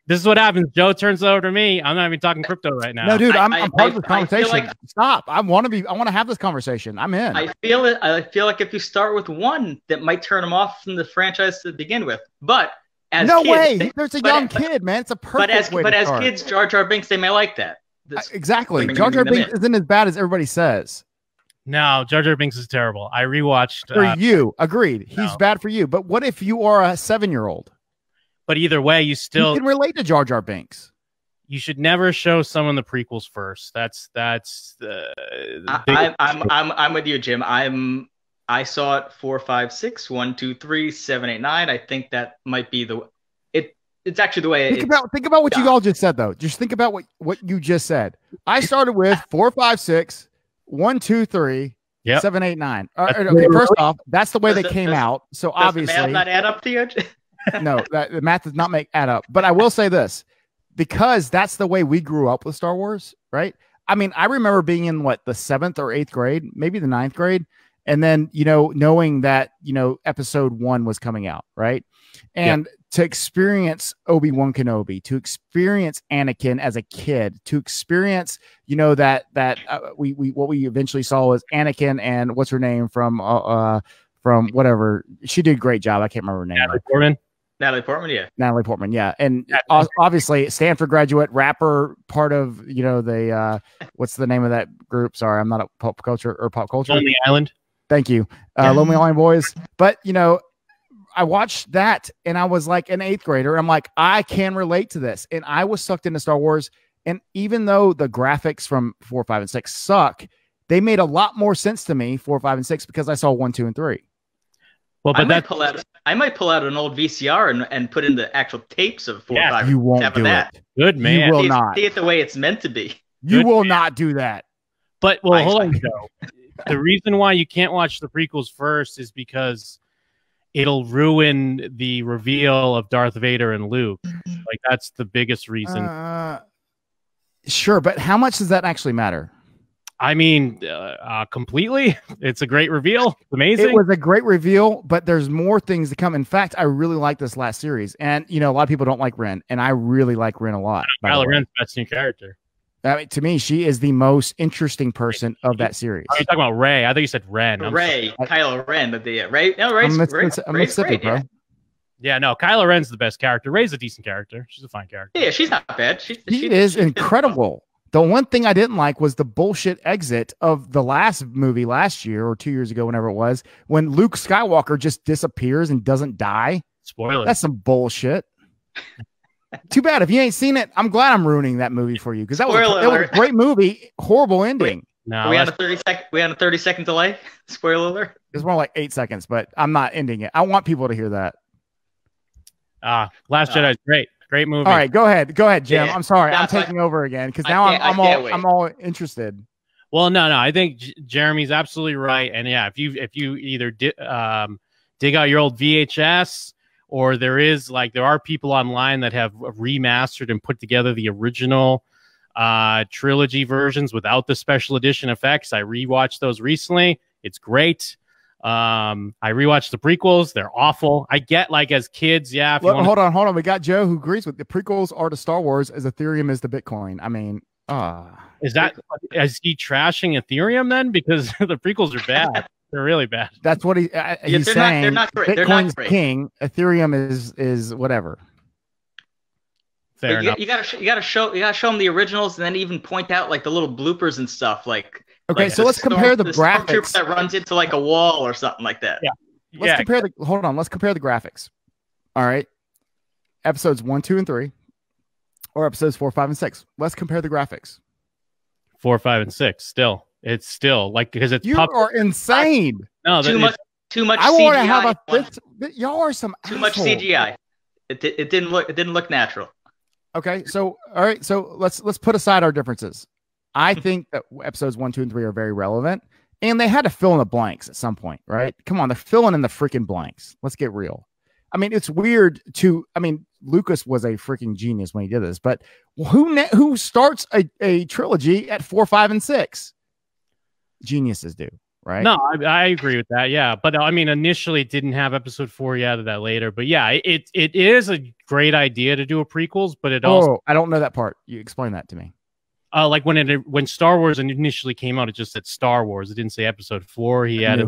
This is what happens. Joe turns it over to me. I'm not even talking crypto right now. No, dude, I'm part of the conversation. Stop. I want to have this conversation. I'm in. I feel like if you start with one, that might turn them off from the franchise to begin with. But as no kids, way. There's a young kid, man. It's a perfect way. But as kids, Jar Jar Binks, they may like that. Exactly. Jar Jar Binks isn't as bad as everybody says. No, Jar Jar Binks is terrible. I rewatched. For you, agreed. He's bad for you. But what if you are a 7-year-old? But either way, you can relate to Jar Jar Binks. You should never show someone the prequels first. I'm with you, Jim. I saw it 4, 5, 6, 1, 2, 3, 7, 8, 9. I think that might be it's actually the way. Think about what you all just said, though. Just think about what you just said. I started with 4, 5, 6, 1, 2, 3, 7, 8, 9. Okay, first off, that's the way they came out. So obviously, does the math not add up to you? No, the math does not add up. But I will say this, because that's the way we grew up with Star Wars, right? I mean, I remember being in the 7th or 8th grade, maybe the 9th grade, and then knowing that Episode 1 was coming out, right? And to experience Obi-Wan Kenobi, to experience Anakin as a kid, to experience what we eventually saw was Anakin and what's her name from whatever, she did a great job. I can't remember her name. Natalie Portman, yeah. And obviously Stanford graduate, rapper, part of, the, what's the name of that group? Sorry, I'm not a pop culture. Lonely Island. Thank you. Lonely Island Boys. But, I watched that and I was like an 8th grader. I'm like, I can relate to this. And I was sucked into Star Wars. And even though the graphics from 4, 5, and 6 suck, they made a lot more sense to me, 4, 5, and 6, because I saw 1, 2, and 3. Well, but I might pull out an old VCR and put in the actual tapes of 4, 5, you won't 7. Do it. Good man. You will not see it the way it's meant to be. You will not do that. But hold on, Joe. The reason why you can't watch the prequels first is because it'll ruin the reveal of Darth Vader and Luke. Like, that's the biggest reason. Sure, but how much does that actually matter? I mean, completely. It's a great reveal. It's amazing. It was a great reveal, but there's more things to come. In fact, I really like this last series. And, a lot of people don't like Ren, and I really like Ren a lot. Kylo Ren's best new character. I mean, to me, she is the most interesting person of that series. Are you talking about Ray? I thought you said Ren. Kylo Ren, but Ray. No, Ray's Mississippi, bro. Yeah, no, Kylo Ren's the best character. Ray's a decent character. She's a fine character. Yeah, she's not bad. She is incredible. The one thing I didn't like was the bullshit exit of the last movie last year or 2 years ago, whenever it was, when Luke Skywalker just disappears and doesn't die. Spoiler. That's some bullshit. Too bad if you ain't seen it. I'm glad I'm ruining that movie for you because that was a great movie. Horrible ending. Wait, no, we had a 30-second. We had a 30-second delay. Spoiler alert. It's more like 8 seconds, but I'm not ending it. I want people to hear that. Last Jedi is great. Great movie. All right, go ahead, Jim. Yeah, I'm sorry, I'm taking over again because now I'm all interested. Well, no, I think Jeremy's absolutely right, and yeah, if you either dig out your old VHS, or there are people online that have remastered and put together the original trilogy versions without the special edition effects. I rewatched those recently. It's great. I rewatched the prequels. They're awful. I get as kids. Yeah. Hold on. We got Joe who agrees with the prequels are to Star Wars as Ethereum is to Bitcoin. I mean, is he trashing Ethereum then? Because the prequels are bad. They're really bad. That's what he's saying. They're not great. Bitcoin's king. Ethereum is whatever. Fair enough. You gotta show them the originals and then even point out the little bloopers and stuff Okay, so let's compare the graphics that runs into a wall or something like that. Yeah. Let's compare the graphics. All right. Episodes 1, 2, and 3, or episodes 4, 5, and 6. Let's compare the graphics. 4, 5, and 6. Still, it's still because it's are insane. No, too much. I want to have y'all are some too much CGI. It didn't look natural. Okay, so all right, so let's put aside our differences. I think that episodes 1, 2, and 3 are very relevant, and they had to fill in the blanks at some point, right? Come on, they're filling in the freaking blanks. Let's get real. I mean, it's weird Lucas was a freaking genius when he did this, but who starts a trilogy at 4, 5, and 6? Geniuses do, right? No, I agree with that. Yeah, but initially it didn't have episode 4. You added that later, but yeah, it is a great idea to do a prequels, but it also I don't know that part. You explain that to me. When Star Wars initially came out, it just said Star Wars. It didn't say episode 4. He added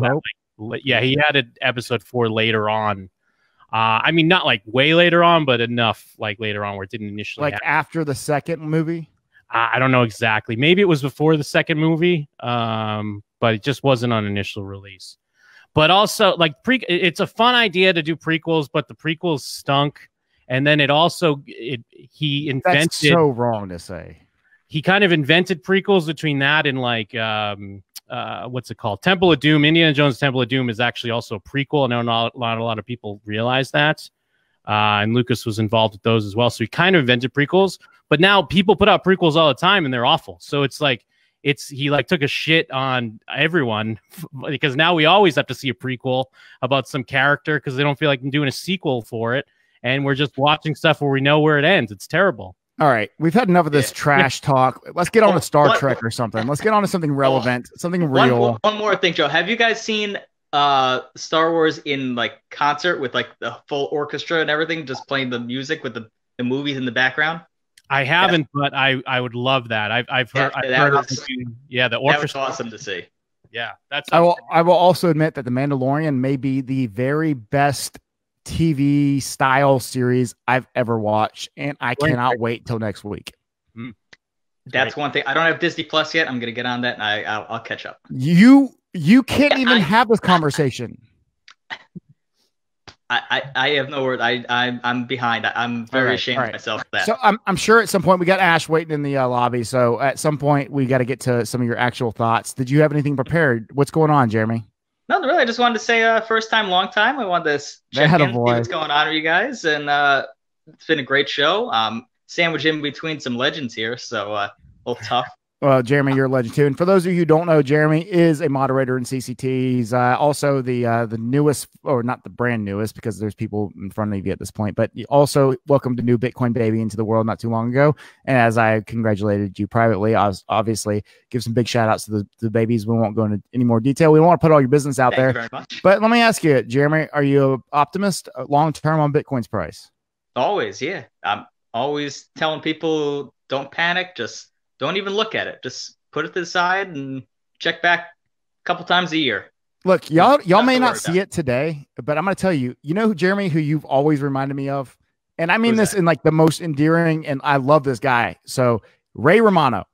he added episode 4 later on. Not way later on, but enough later on where it didn't initially happen. After the second movie. I don't know exactly. Maybe it was before the second movie, but it just wasn't on initial release. But also, it's a fun idea to do prequels, but the prequels stunk. And then he invented. That's so wrong to say. He kind of invented prequels between that and what's it called? Temple of Doom. Indiana Jones Temple of Doom is actually also a prequel. I know not a lot of people realize that. And Lucas was involved with those as well. So he kind of invented prequels, but now people put out prequels all the time and they're awful. So he took a shit on everyone because now we always have to see a prequel about some character because they don't feel like doing a sequel for it. And we're just watching stuff where we know where it ends. It's terrible. All right, we've had enough of this trash talk. Let's get on to Star Trek or something. Let's get on to something relevant, something real. One more thing, Joe. Have you guys seen Star Wars in concert with the full orchestra and everything, just playing the music with the movies in the background? I haven't, but I would love that. I've heard. The orchestra. That was awesome to see. Yeah, I will also admit that The Mandalorian may be the very best TV style series I've ever watched, and I cannot wait till next week. That's one thing. I don't have Disney Plus yet. I'm gonna get on that, and I'll catch up. You can't even have this conversation. I have no word. I'm behind. I'm very ashamed of myself for that. So I'm sure at some point we got Ash waiting in the lobby. So at some point we got to get to some of your actual thoughts. Did you have anything prepared? What's going on, Jeremy? No, really. I just wanted to say first time, long time. I wanted to check in, see what's going on with you guys, and it's been a great show. Sandwiched in between some legends here, so a little tough. Well, Jeremy, you're a legend too. And for those of you who don't know, Jeremy is a moderator in CCT. He's also the newest, or not the brand newest, because there's people in front of you at this point, but also welcomed a new Bitcoin baby into the world not too long ago. And as I congratulated you privately, I was obviously give some big shout outs to the babies. We won't go into any more detail. We don't want to put all your business out there. Thank you very much. But let me ask you, Jeremy, are you an optimist long term on Bitcoin's price? Always, yeah. I'm always telling people don't panic, just don't even look at it. Just put it to the side and check back a couple times a year. Look, y'all may not see it today, but I'm going to tell you, Jeremy, who you've always reminded me of, and I mean this in like the most endearing, and I love this guy. So Ray Romano,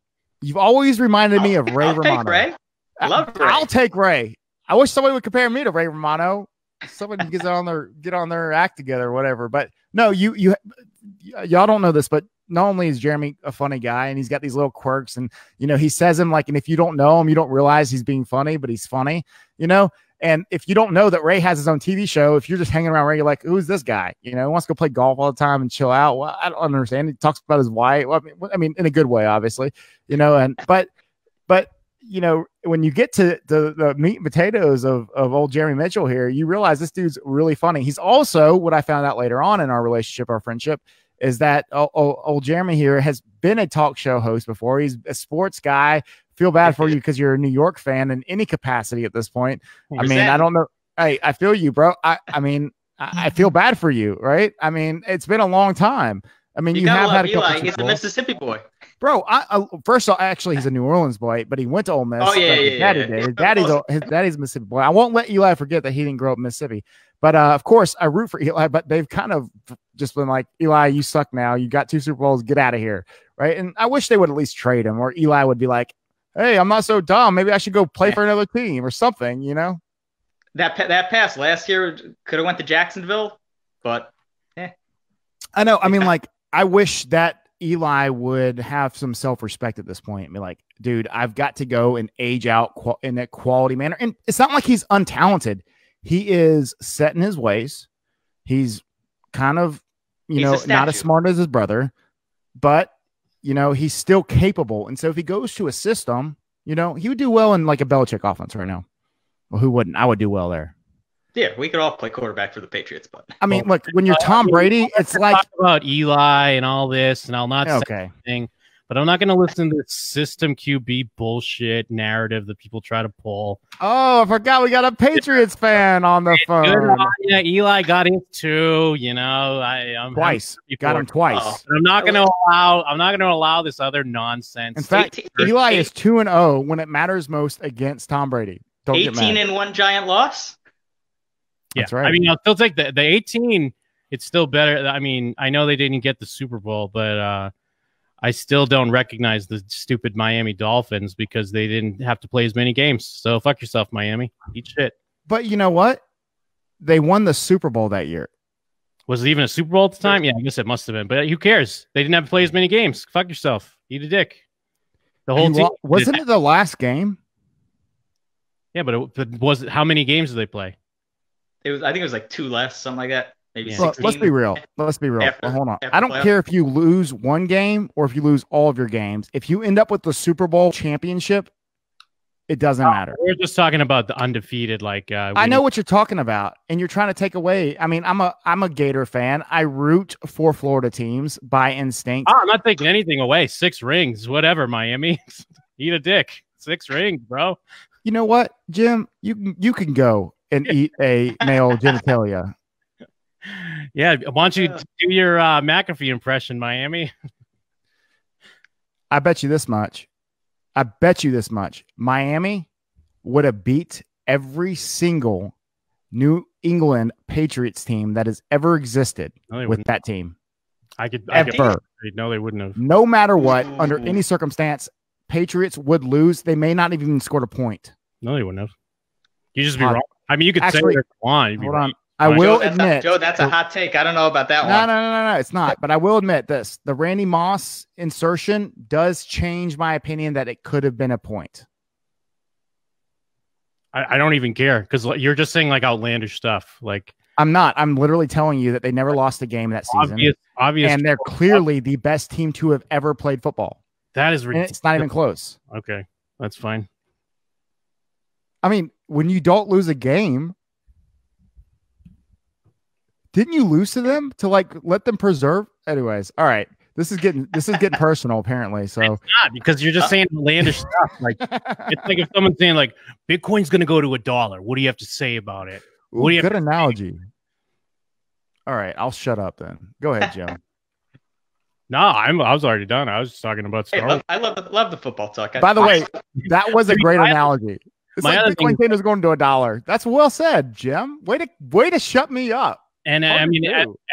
you've always reminded me of Ray Romano. Take Ray. I love Ray. I'll take Ray. I wish somebody would compare me to Ray Romano. Somebody gets on their act together or whatever. But no, y'all don't know this, but not only is Jeremy a funny guy and he's got these little quirks and, he says them like, and if you don't know him, you don't realize he's being funny, but he's funny, and if you don't know that Ray has his own TV show, if you're just hanging around Ray, you're like, who's this guy? He wants to go play golf all the time and chill out. Well, I don't understand. He talks about his wife. Well, I mean, in a good way, obviously, but when you get to the meat and potatoes of old Jeremy Mitchell here, you realize this dude's really funny. He's also, what I found out later on in our relationship, our friendship, is that old Jeremy here has been a talk show host before. He's a sports guy. Feel bad for you because you're a New York fan in any capacity at this point. I mean, I don't know. Hey, I feel you, bro. I mean, I feel bad for you, right? I mean, it's been a long time. I mean, you have had a couple. He's a Mississippi boy, bro. First of all, actually, he's a New Orleans boy, but he went to Ole Miss. Oh yeah, His daddy's a Mississippi boy. I won't let Eli forget that he didn't grow up in Mississippi. But of course, I root for Eli. But they've kind of just been like, Eli, you suck now. You got 2 Super Bowls. Get out of here, right? And I wish they would at least trade him, or Eli would be like, hey, I'm not so dumb. Maybe I should go play for another team or something. That pass last year could have went to Jacksonville, but I know. I mean, like, I wish that Eli would have some self-respect at this point and be like, dude, I've got to go and age out in a quality manner. And it's not like he's untalented. He is set in his ways. He's kind of, not as smart as his brother, but, he's still capable. And so if he goes to a system, he would do well in like a Belichick offense right now. Well, who wouldn't? I would do well there. Yeah, we could all play quarterback for the Patriots, but I mean, look, when you're Tom Brady, it's like about Eli and all this, and I'll not say anything, but I'm not going to listen to the system QB bullshit narrative that people try to pull. Oh, I forgot we got a Patriots fan on the phone. Yeah, Eli got it too. I'm twice. Got him twice. I'm not going to allow this other nonsense. In fact, Eli is 2-0 when it matters most against Tom Brady. Don't 18 and 1 giant loss. Yeah, that's right. I mean, I'll still take the 18. It's still better. I mean, I know they didn't get the Super Bowl, but I still don't recognize the stupid Miami Dolphins because they didn't have to play as many games. So fuck yourself, Miami. Eat shit. But you know what? They won the Super Bowl that year. Was it even a Super Bowl at the time? Yeah, I guess it must have been. But who cares? They didn't have to play as many games. Fuck yourself. Eat a dick. The whole team. Wasn't it the last game? Yeah, but how many games did they play? I think it was like 2 less, something like that. Maybe 16. Let's be real. Hold on. I don't care if you lose one game or if you lose all of your games. If you end up with the Super Bowl championship, it doesn't matter. We're just talking about the undefeated. I know what you're talking about, and you're trying to take away. I mean, I'm a Gator fan. I root for Florida teams by instinct. I'm not taking anything away. 6 rings, whatever. Miami, eat a dick. 6 rings, bro. You know what, Jim? You can go and eat a male genitalia. Yeah, why don't you do your McAfee impression, Miami? I bet you this much. Miami would have beat every single New England Patriots team that has ever existed with that team. No, they wouldn't have. No matter what, under any circumstance, Patriots would lose. They may not even scored a point. No, they wouldn't have. You just be wrong. I mean, you could say whatever you want. Hold on. I will admit, Joe, that's a hot take. I don't know about that one. No, it's not. But I will admit this: the Randy Moss insertion does change my opinion that it could have been a point. I don't even care because you're just saying like outlandish stuff. Like I'm not. I'm literally telling you that they never lost a game that season. Obvious, and they're clearly the best team to have ever played football. That is ridiculous. It's not even close. Okay, that's fine. I mean, when you don't lose a game. Didn't you lose to them to let them preserve? Anyways, all right. This is getting personal apparently. So it's not because you're just saying outlandish stuff. Like it's like if someone's saying like Bitcoin's going to go to $1. What do you have to say about it? Good analogy. All right, I'll shut up then. Go ahead, Joe. No, I was already done. I was just talking about Star Wars. I love the football talk. By the way, that was a great analogy. It's like Bitcoin thing is going to $1. That's well said, Jim. Way to shut me up. And I mean,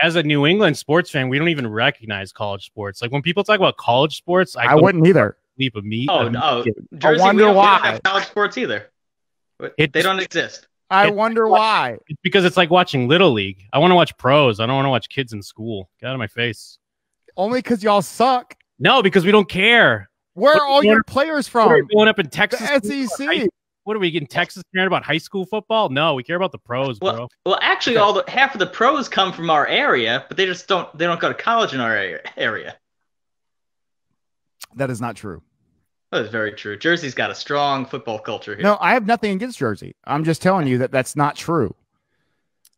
as a New England sports fan, we don't even recognize college sports. Like when people talk about college sports, I wouldn't either. Leap of meat. Oh no, Jersey, I wonder why. We don't have college sports either. They don't exist. I wonder why. It's because it's like watching Little League. I want to watch pros. I don't want to watch kids in school. Get out of my face. Only because y'all suck. No, because we don't care. Where are all your players from? We're going up in Texas. The SEC. What are we in Texas caring about high school football? No, we care about the pros, bro. Well, actually, half of the pros come from our area, but they don't go to college in our area. That is not true. That is very true. Jersey's got a strong football culture here. No, I have nothing against Jersey. I'm just telling you that that's not true.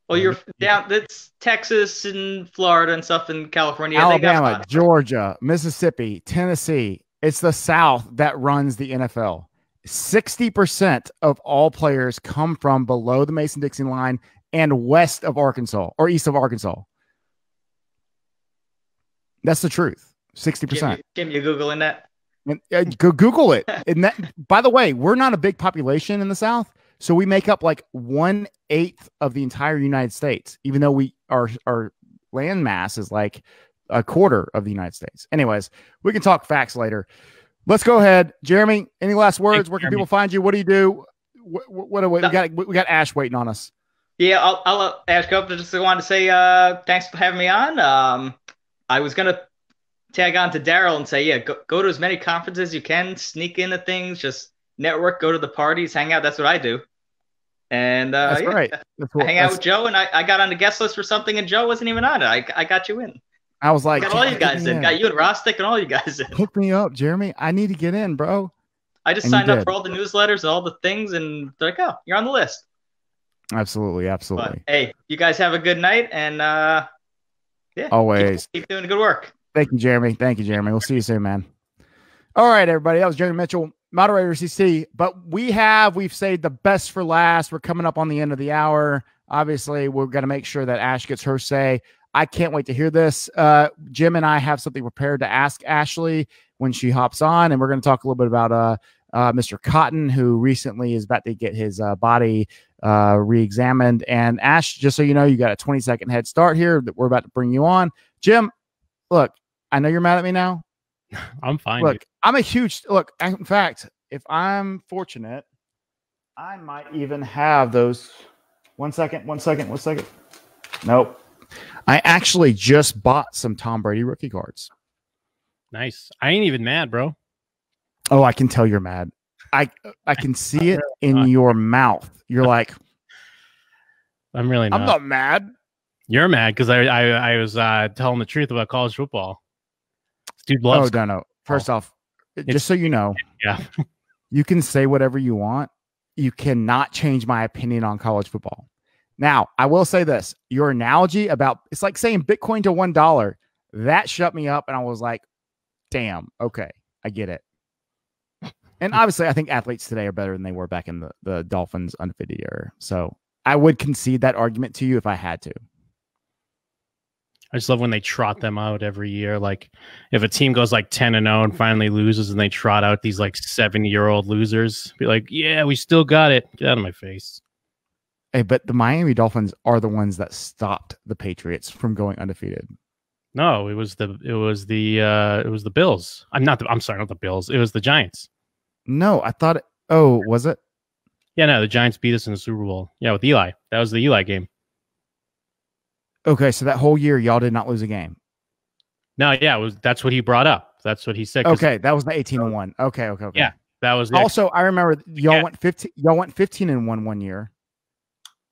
Well, you're down. That's Texas and Florida and stuff in California. Alabama, Georgia, Mississippi, Tennessee. It's the South that runs the NFL. 60% of all players come from below the Mason-Dixon line and west of Arkansas or east of Arkansas. That's the truth. 60%. Jim, you Googling that? Go Google it. And that, by the way, we're not a big population in the South, so we make up like 1/8 of the entire United States, even though our land mass is like a quarter of the United States. Anyways, we can talk facts later. Let's go ahead, Jeremy. Any last words? Where can people find you? What do you do? What we got? Ash waiting on us. Yeah, I'll let Ash go. Just wanted to say thanks for having me on. I was gonna tag on to Daryl and say, yeah, go to as many conferences as you can, sneak into things, just network, go to the parties, hang out. That's what I do. And that's right. Hang out with Joe, and I got on the guest list for something, and Joe wasn't even on it. I got you in. I was like, got all you guys in. Got you and Rostick and all you guys in. Hook me up, Jeremy. I need to get in, bro. I just signed up for all the newsletters, all the things, and they're like, oh, you're on the list. Absolutely. But, hey, you guys have a good night, and yeah, always keep doing good work. Thank you, Jeremy. We'll see you soon, man. All right, everybody. That was Jeremy Mitchell, moderator CC. But we've saved the best for last. We're coming up on the end of the hour. Obviously, we're going to make sure that Ash gets her say. I can't wait to hear this. Jim and I have something prepared to ask Ashley when she hops on, and we're going to talk a little bit about Mr. Cotton, who recently is about to get his body re-examined. And Ash, just so you know, you got a 20-second head start here that we're about to bring you on. Jim, look, I know you're mad at me now. I'm fine. Look, I'm a huge look. In fact, if I'm fortunate, I might even have those. One second. Nope. I actually just bought some Tom Brady rookie cards. Nice. I ain't even mad, bro. Oh, I can tell you're mad. I can see it in your mouth. You're like, I'm really not. I'm not mad. You're mad because I was telling the truth about college football. This dude loves. Oh, no. First off, just so you know, yeah, you can say whatever you want. You cannot change my opinion on college football. Now, I will say this. Your analogy about it's like saying Bitcoin to $1. That shut me up, and I was like, damn, okay, I get it. And obviously, I think athletes today are better than they were back in the Dolphins undefeated era. So I would concede that argument to you if I had to. I just love when they trot them out every year. Like if a team goes like 10-0 and finally loses and they trot out these like 7-year-old losers, be like, yeah, we still got it. Get out of my face. Hey, but the Miami Dolphins are the ones that stopped the Patriots from going undefeated. No, it was the Bills. I'm sorry, not the Bills. It was the Giants. No, I thought was it? Yeah, no, the Giants beat us in the Super Bowl. Yeah, with Eli. That was the Eli game. Okay, so that whole year y'all did not lose a game. No, yeah, that's what he brought up. That's what he said. Okay, that was the 18-1. Okay. Yeah, that was also. I remember y'all went 15. Y'all went 15-1 one year,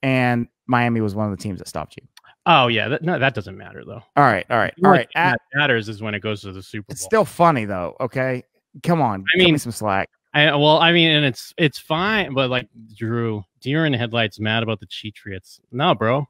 and Miami was one of the teams that stopped you. Oh yeah, that doesn't matter though. All right. What matters is when it goes to the Super Bowl. It's still funny though. Okay, come on. Give me some slack. And it's fine, but like Drew, deer in the headlights, mad about the Cheatriots. No, bro.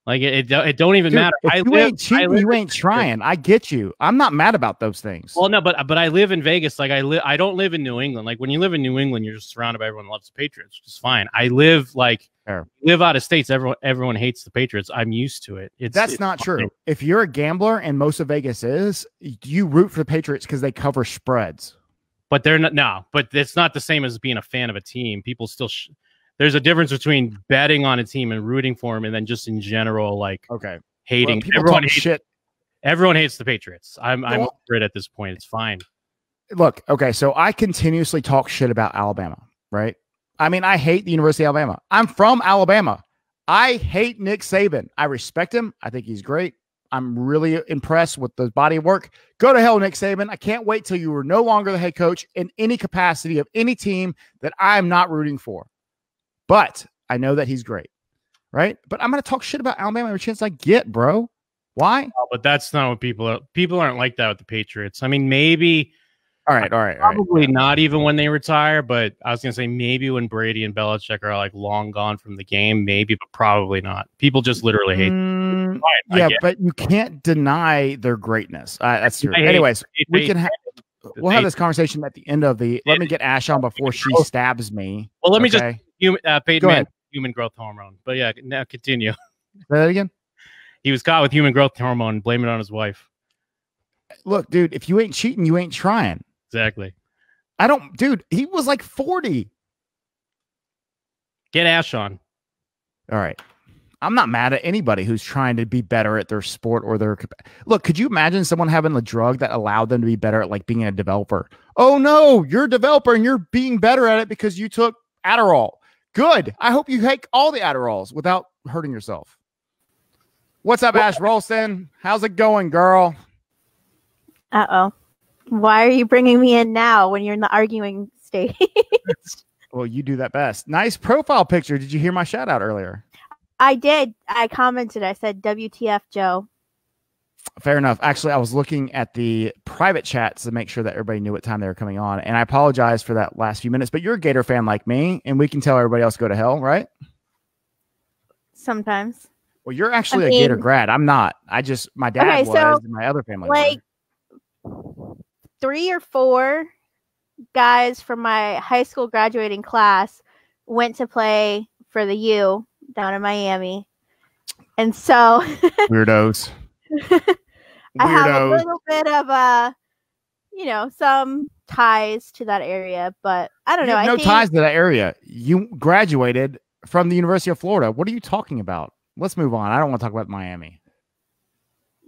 Like it don't even Dude, matter. If you ain't cheating, you ain't trying. I get you. I'm not mad about those things. Well, no, but I live in Vegas. Like I don't live in New England. Like when you live in New England, you're just surrounded by everyone who loves the Patriots, which is fine. I live live out of states. Everyone hates the Patriots. I'm used to it. That's not true. If you're a gambler, and most of Vegas is, you root for the Patriots because they cover spreads. But they're not. No, but it's not the same as being a fan of a team. People still. There's a difference between betting on a team and rooting for them, and then just in general, like hating. Well, everyone hates the Patriots. I'm over it at this point. It's fine. Look, okay, so I continuously talk shit about Alabama, right? I mean, I hate the University of Alabama. I'm from Alabama. I hate Nick Saban. I respect him. I think he's great. I'm really impressed with the body of work. Go to hell, Nick Saban. I can't wait till you are no longer the head coach in any capacity of any team that I'm not rooting for. But I know that he's great, right? But I'm going to talk shit about Alabama every chance I get, bro. Why? Oh, but that's not what people aren't like that with the Patriots. I mean, maybe. All right. Probably not even when they retire, but I was going to say maybe when Brady and Belichick are like long gone from the game, maybe, but probably not. People just literally hate them. Yeah, but you can't deny their greatnad. That's true. Anyways, we'll have this conversation at the end of the. Let me get Ash on before she stabs me. Well, let me just paid man human growth hormone. But yeah, now continue. Say that again. He was caught with human growth hormone. Blame it on his wife. Look, dude, if you ain't cheating, you ain't trying. Exactly. Dude, he was like 40. Get Ash on. All right. I'm not mad at anybody who's trying to be better at their sport or their. Look, could you imagine someone having a drug that allowed them to be better at like being a developer? Oh no, you're a developer and you're being better at it because you took Adderall. Good. I hope you take all the Adderalls without hurting yourself. What's up, Ash Rolston? How's it going, girl? Uh-oh. Why are you bringing me in now when you're in the arguing stage? Well, you do that best. Nice profile picture. Did you hear my shout out earlier? I did. I commented. I said, WTF, Joe. Fair enough. Actually, I was looking at the private chats to make sure that everybody knew what time they were coming on. And I apologize for that last few minutes, but you're a Gator fan like me, and we can tell everybody else go to hell, right? Sometimes. Well, you're actually a Gator grad. I'm not. My dad was, and my other family was. 3 or 4 guys from my high school graduating class went to play for the U down in Miami. And so weirdos. I have a little bit of some ties to that area, but I don't know. I think ties to that area. You graduated from the University of Florida. What are you talking about? Let's move on. I don't want to talk about Miami.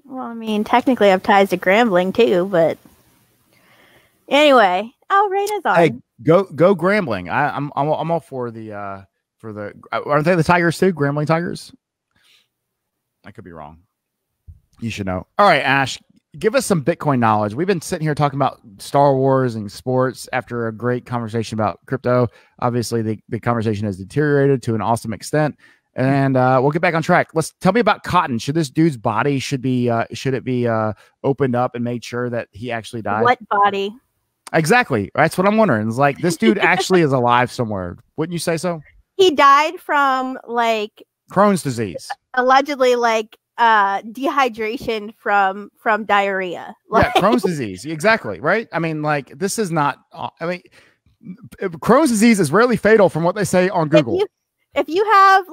Well, I mean, technically I have ties to Grambling too, but anyway, Raina's on. Hey, go Grambling. I'm all for the aren't they the Tigers too? Grambling Tigers? I could be wrong. You should know. All right, Ash, give us some Bitcoin knowledge. We've been sitting here talking about Star Wars and sports after a great conversation about crypto. Obviously, the conversation has deteriorated to an awesome extent, and we'll get back on track. Tell me about Cotton. Should this dude's body should it be opened up and made sure that he actually died? What body? Exactly. That's what I'm wondering. It's like this dude actually is alive somewhere. Wouldn't you say so? He died from Crohn's disease. Allegedly dehydration from diarrhea. Yeah, Crohn's disease. Exactly. Right. I mean, this is not. Crohn's disease is rarely fatal, from what they say on Google. If you have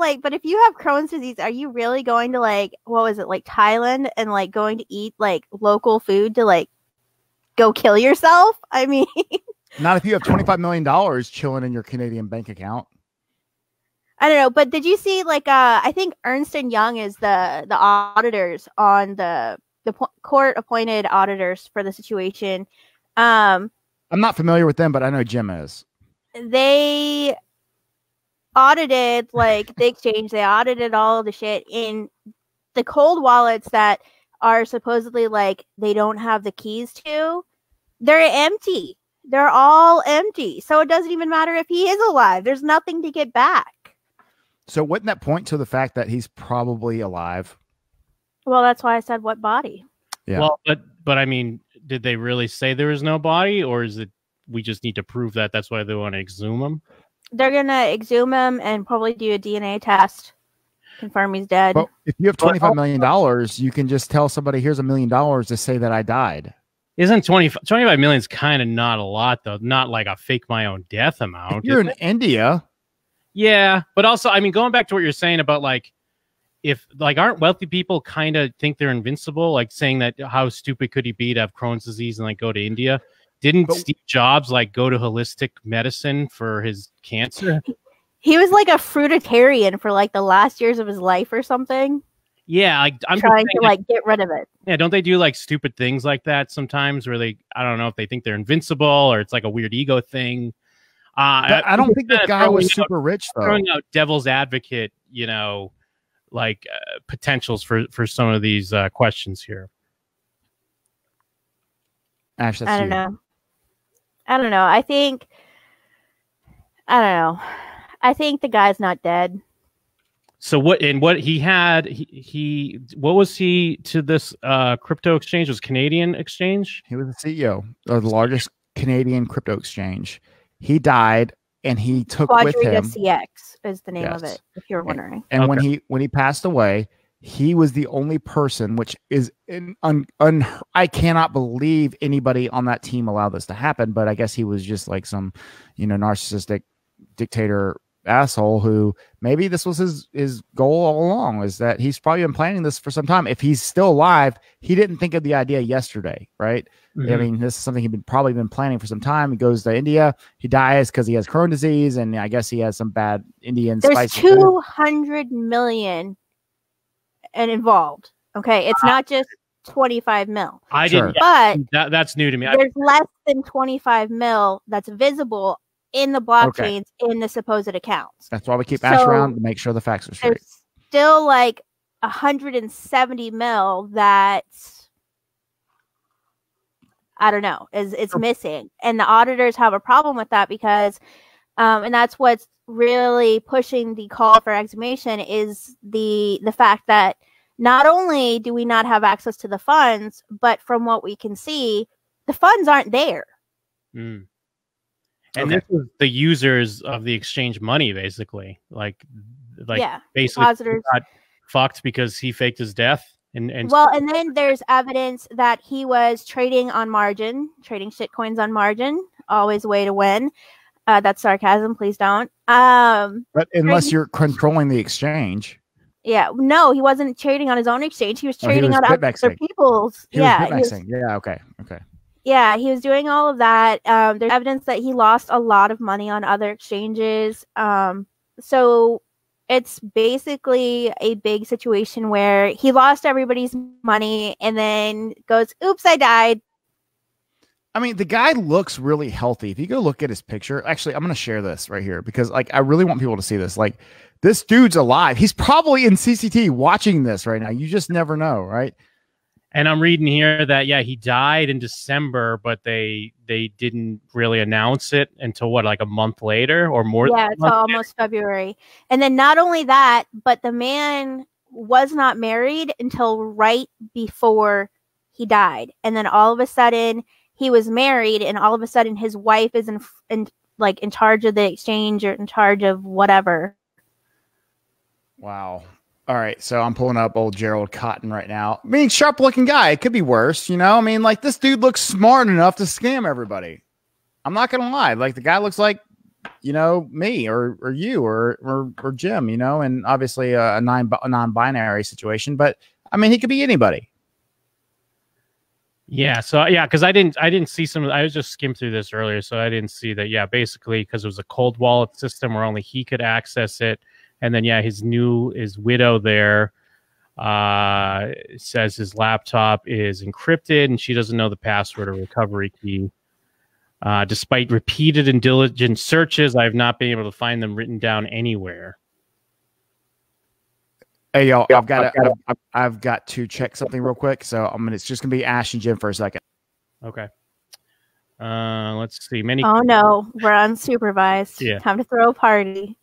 Crohn's disease, are you really going to Thailand and going to eat local food to go kill yourself? I mean, not if you have $25 million chilling in your Canadian bank account. I don't know, but did you see I think Ernst & Young is the auditors on the court appointed auditors for the situation. I'm not familiar with them, but I know Jim is. They audited the exchange. They audited all of the shit in the cold wallets that are supposedly they don't have the keys to. They're empty. They're all empty. So it doesn't even matter if he is alive. There's nothing to get back. So wouldn't that point to the fact that he's probably alive? Well, that's why I said what body. Yeah. Well, but I mean, did they really say there is no body, or is it we just need to prove that? That's why they want to exhume him. They're gonna exhume him and probably do a DNA test. confirm he's dead. But if you have $25 million, you can just tell somebody, here's $1 million to say that I died. Isn't 25 million is kind of not a lot, though? Not like a fake my own death amount. If you're in India. Yeah, but also, I mean, going back to what you're saying about like, if like, aren't wealthy people kind of think they're invincible? Like saying that how stupid could he be to have Crohn's disease and like go to India? Didn't Steve Jobs like go to holistic medicine for his cancer? He was like a fruitarian for like the last years of his life or something. Yeah, like I'm trying to like get rid of it. Yeah, don't they do like stupid things like that sometimes where they, I don't know if they think they're invincible or it's like a weird ego thing. I don't think that guy was super rich though. Throwing out devil's advocate, you know, like potentials for some of these questions here. Ash, that's I don't know. I don't know. I don't know. I think the guy's not dead. So what he had, he what was he to this crypto exchange? It was Canadian exchange? He was the CEO of the largest Canadian crypto exchange. He died and he took with him CX is the name of it, if you're wondering. And when he passed away, he was the only person, which is I cannot believe anybody on that team allowed this to happen, but I guess he was just like some, narcissistic dictator asshole who maybe this was his goal all along, is that he's probably been planning this for some time. If he's still alive, he didn't think of the idea yesterday, right? Mm-hmm. I mean, this is something he'd probably been planning for some time. He goes to India, he dies because he has Crohn's disease, and I guess he has some bad Indian There's 200 million and involved. Okay, it's not just 25 mil. I didn't, but that's new to me. There's less than 25 mil that's visible in the blockchains in the supposed accounts. That's why we keep Ash around to make sure the facts are straight. There's still like 170 mil that I don't know it's missing, and the auditors have a problem with that because, and that's what's really pushing the call for exhumation is the fact that not only do we not have access to the funds, but from what we can see, the funds aren't there. Mm. And this is the users of the exchange money, basically. Like basically got fucked because he faked his death. And then there's evidence that he was trading on margin, trading shitcoins on margin. Always a way to win. That's sarcasm. Please don't. But unless you're controlling the exchange. Yeah, no, he wasn't trading on his own exchange. He was trading on other people's. Okay. Yeah, he was doing all of that. There's evidence that he lost a lot of money on other exchanges. So it's basically a big situation where he lost everybody's money and then goes, oops, I died. I mean, the guy looks really healthy. If you go look at his picture, actually, I'm going to share this right here because I really want people to see this. Like, this dude's alive. He's probably in CCT watching this right now. You just never know, right? And I'm reading here that, he died in December, but they didn't really announce it until like a month later or more. Yeah, until almost February. And then not only that, but the man was not married until right before he died. And then all of a sudden he was married, and all of a sudden his wife is in charge of the exchange or in charge of whatever. Wow. All right, so I'm pulling up old Gerald Cotton right now. I mean, sharp-looking guy. It could be worse, I mean, like, this dude looks smart enough to scam everybody. I'm not going to lie. Like, the guy looks like, me or you or Jim, and obviously a non-binary situation. But, I mean, he could be anybody. Yeah, so, because I didn't see I was just skimmed through this earlier, so I didn't see that, basically, because it was a cold wallet system where only he could access it. And then, his widow there says his laptop is encrypted and she doesn't know the password or recovery key. Despite repeated and diligent searches, I have not been able to find them written down anywhere. Hey, y'all, I've got to check something real quick. So it's just going to be Ash and Jim for a second. Okay. Let's see. Oh, no. We're unsupervised. Yeah. Time to throw a party.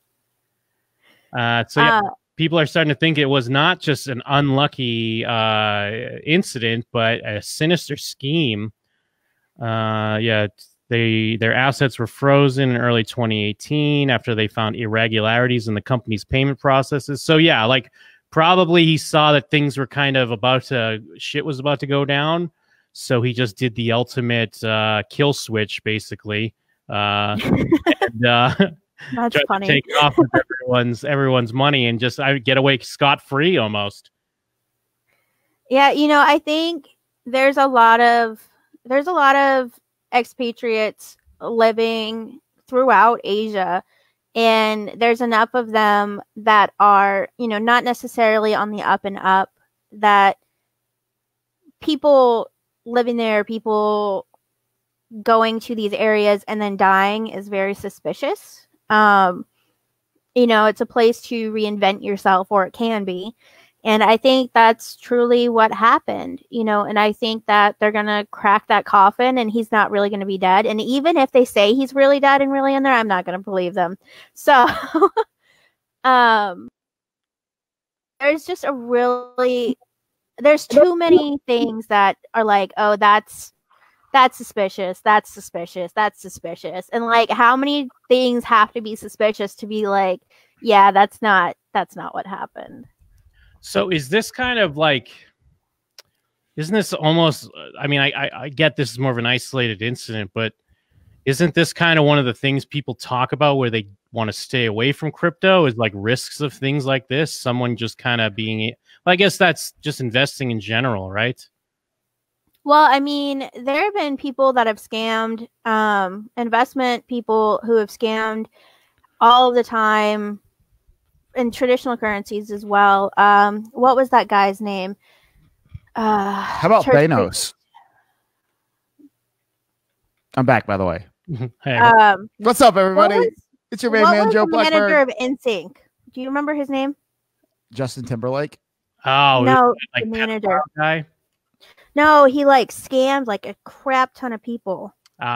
People are starting to think it was not just an unlucky incident, but a sinister scheme. Their assets were frozen in early 2018 after they found irregularities in the company's payment processes. So yeah, like probably he saw that things were kind of shit was about to go down. So he just did the ultimate kill switch, basically. And That's funny. To take off with everyone's money and just get away scot-free almost. Yeah, I think there's a lot of expatriates living throughout Asia, and there's enough of them that are, not necessarily on the up and up, that people living there, people going to these areas and then dying is very suspicious. It's a place to reinvent yourself, or it can be. And I think that's truly what happened, and I think that they're going to crack that coffin and he's not really going to be dead. And even if they say he's really dead and really in there, I'm not going to believe them. So, there's just there's too many things that are like, oh, that's suspicious. That's suspicious. That's suspicious. And like, how many things have to be suspicious to be like, yeah, that's not what happened. So is this kind of like, isn't this almost, I mean, I get this is more of an isolated incident, but isn't this kind of one of the things people talk about where they want to stay away from crypto, is like risks of things like this? Someone just kind of being, I guess that's just investing in general, right? Well, I mean, there have been people that have scammed, investment people who have scammed all the time in traditional currencies as well. What was that guy's name? How about Thanos? I'm back, by the way. Hey. What's up, everybody? It's your main man, Joe Blackburn. Manager of NSYNC. Do you remember his name? Justin Timberlake. Oh, no, like the manager guy. No, he like scammed like a crap ton of people.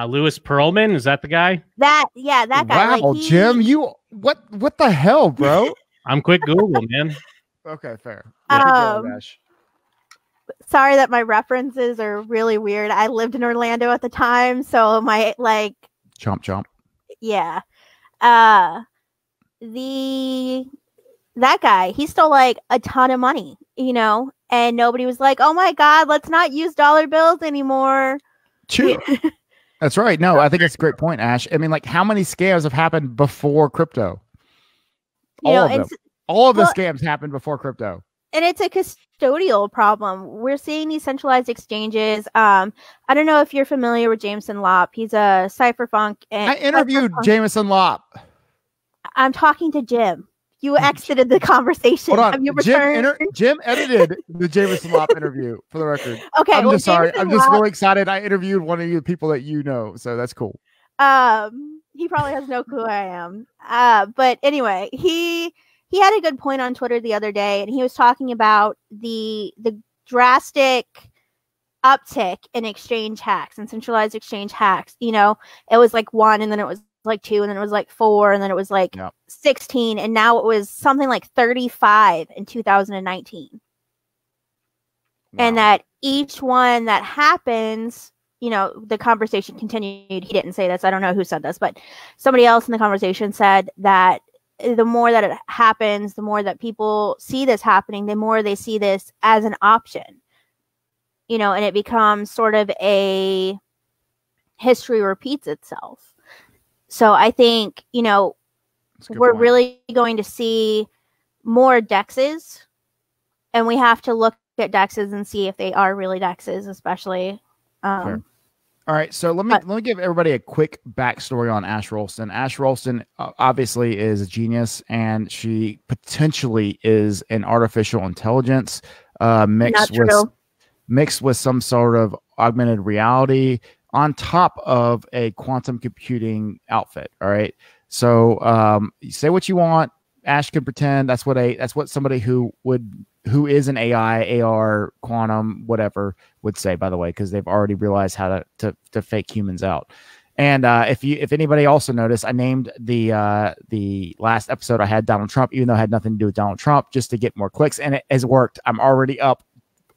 Louis Pearlman, is that the guy? That guy. Wow, like Jim, you what the hell, bro? I'm quick Google, man. Okay, fair. Sorry that my references are really weird. I lived in Orlando at the time, so my like chomp. Yeah. That guy, he stole like a ton of money, and nobody was like, "Oh my God, let's not use dollar bills anymore." True. That's right. No, I think it's a great point, Ash. I mean, like, how many scams have happened before crypto? All of them. All of the scams happened before crypto. And it's a custodial problem. We're seeing these centralized exchanges. I don't know if you're familiar with Jameson Lopp. He's a cypherpunk. I interviewed Jameson Lopp. I'm talking to Jim. You exited the conversation. Hold on. Have you returned? Jim edited the Jameson Lopp interview, for the record. Okay. I'm just sorry. I'm just really excited. I interviewed one of you people that you know, so that's cool. He probably has no clue who I am. But anyway, he had a good point on Twitter the other day, and he was talking about the drastic uptick in exchange hacks and centralized exchange hacks. It was like 1, and then it was like 2, and then it was like 4, and then it was like 16, and now it was something like 35 in 2019. Wow. And that each one that happens, the conversation continued. He didn't say this. I don't know who said this, but somebody else in the conversation said that the more that it happens, the more that people see this happening, the more they see this as an option, and it becomes sort of a history repeats itself. So I think, we're really going to see more DEXs, and we have to look at DEXs and see if they are really DEXs, especially. Sure. All right, so let me give everybody a quick backstory on Ash Rolston. Ash Rolston obviously is a genius, and she potentially is an artificial intelligence mixed with some sort of augmented reality on top of a quantum computing outfit. All right, so you say what you want. Ash can pretend that's what somebody who is an AI, AR, quantum, whatever would say, by the way, because they've already realized how to fake humans out. And if anybody also noticed, I named the last episode I had Donald Trump, even though it had nothing to do with Donald Trump, just to get more clicks, and it has worked. I'm already up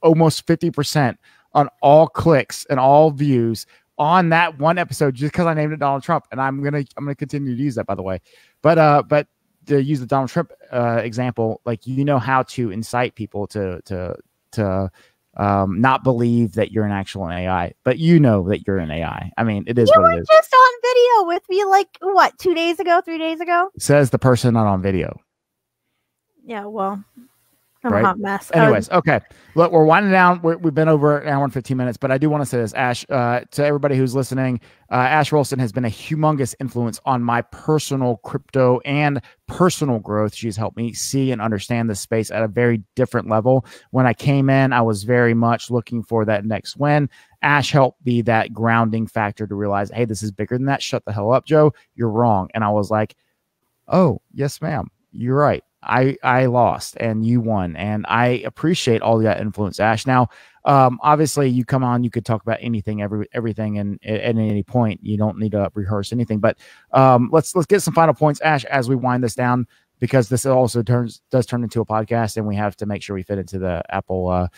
almost 50% on all clicks and all views on that one episode just because I named it Donald Trump, and I'm gonna continue to use that, by the way. But to use the Donald Trump example, like, you know how to incite people to not believe that you're an actual AI, but you know that you're an AI. I mean, it is you what were it is. Just on video with me, like, what, 2 days ago, 3 days ago? Says the person not on video. Yeah, well, I'm right? a hot mess. Anyways, okay. Look, we're winding down. We've been over an hour and 15 minutes, but I do want to say this, Ash, to everybody who's listening. Ash Rolston has been a humongous influence on my personal crypto and personal growth. She's helped me see and understand this space at a very different level. When I came in, I was very much looking for that next win. Ash helped be that grounding factor to realize, hey, this is bigger than that. Shut the hell up, Joe. You're wrong. And I was like, oh, yes, ma'am. You're right. I lost and you won, and I appreciate all that influence, Ash. Now, obviously, you come on, you could talk about anything, everything, and at any point, you don't need to rehearse anything. But let's get some final points, Ash, as we wind this down, because this also does turn into a podcast, and we have to make sure we fit into the Apple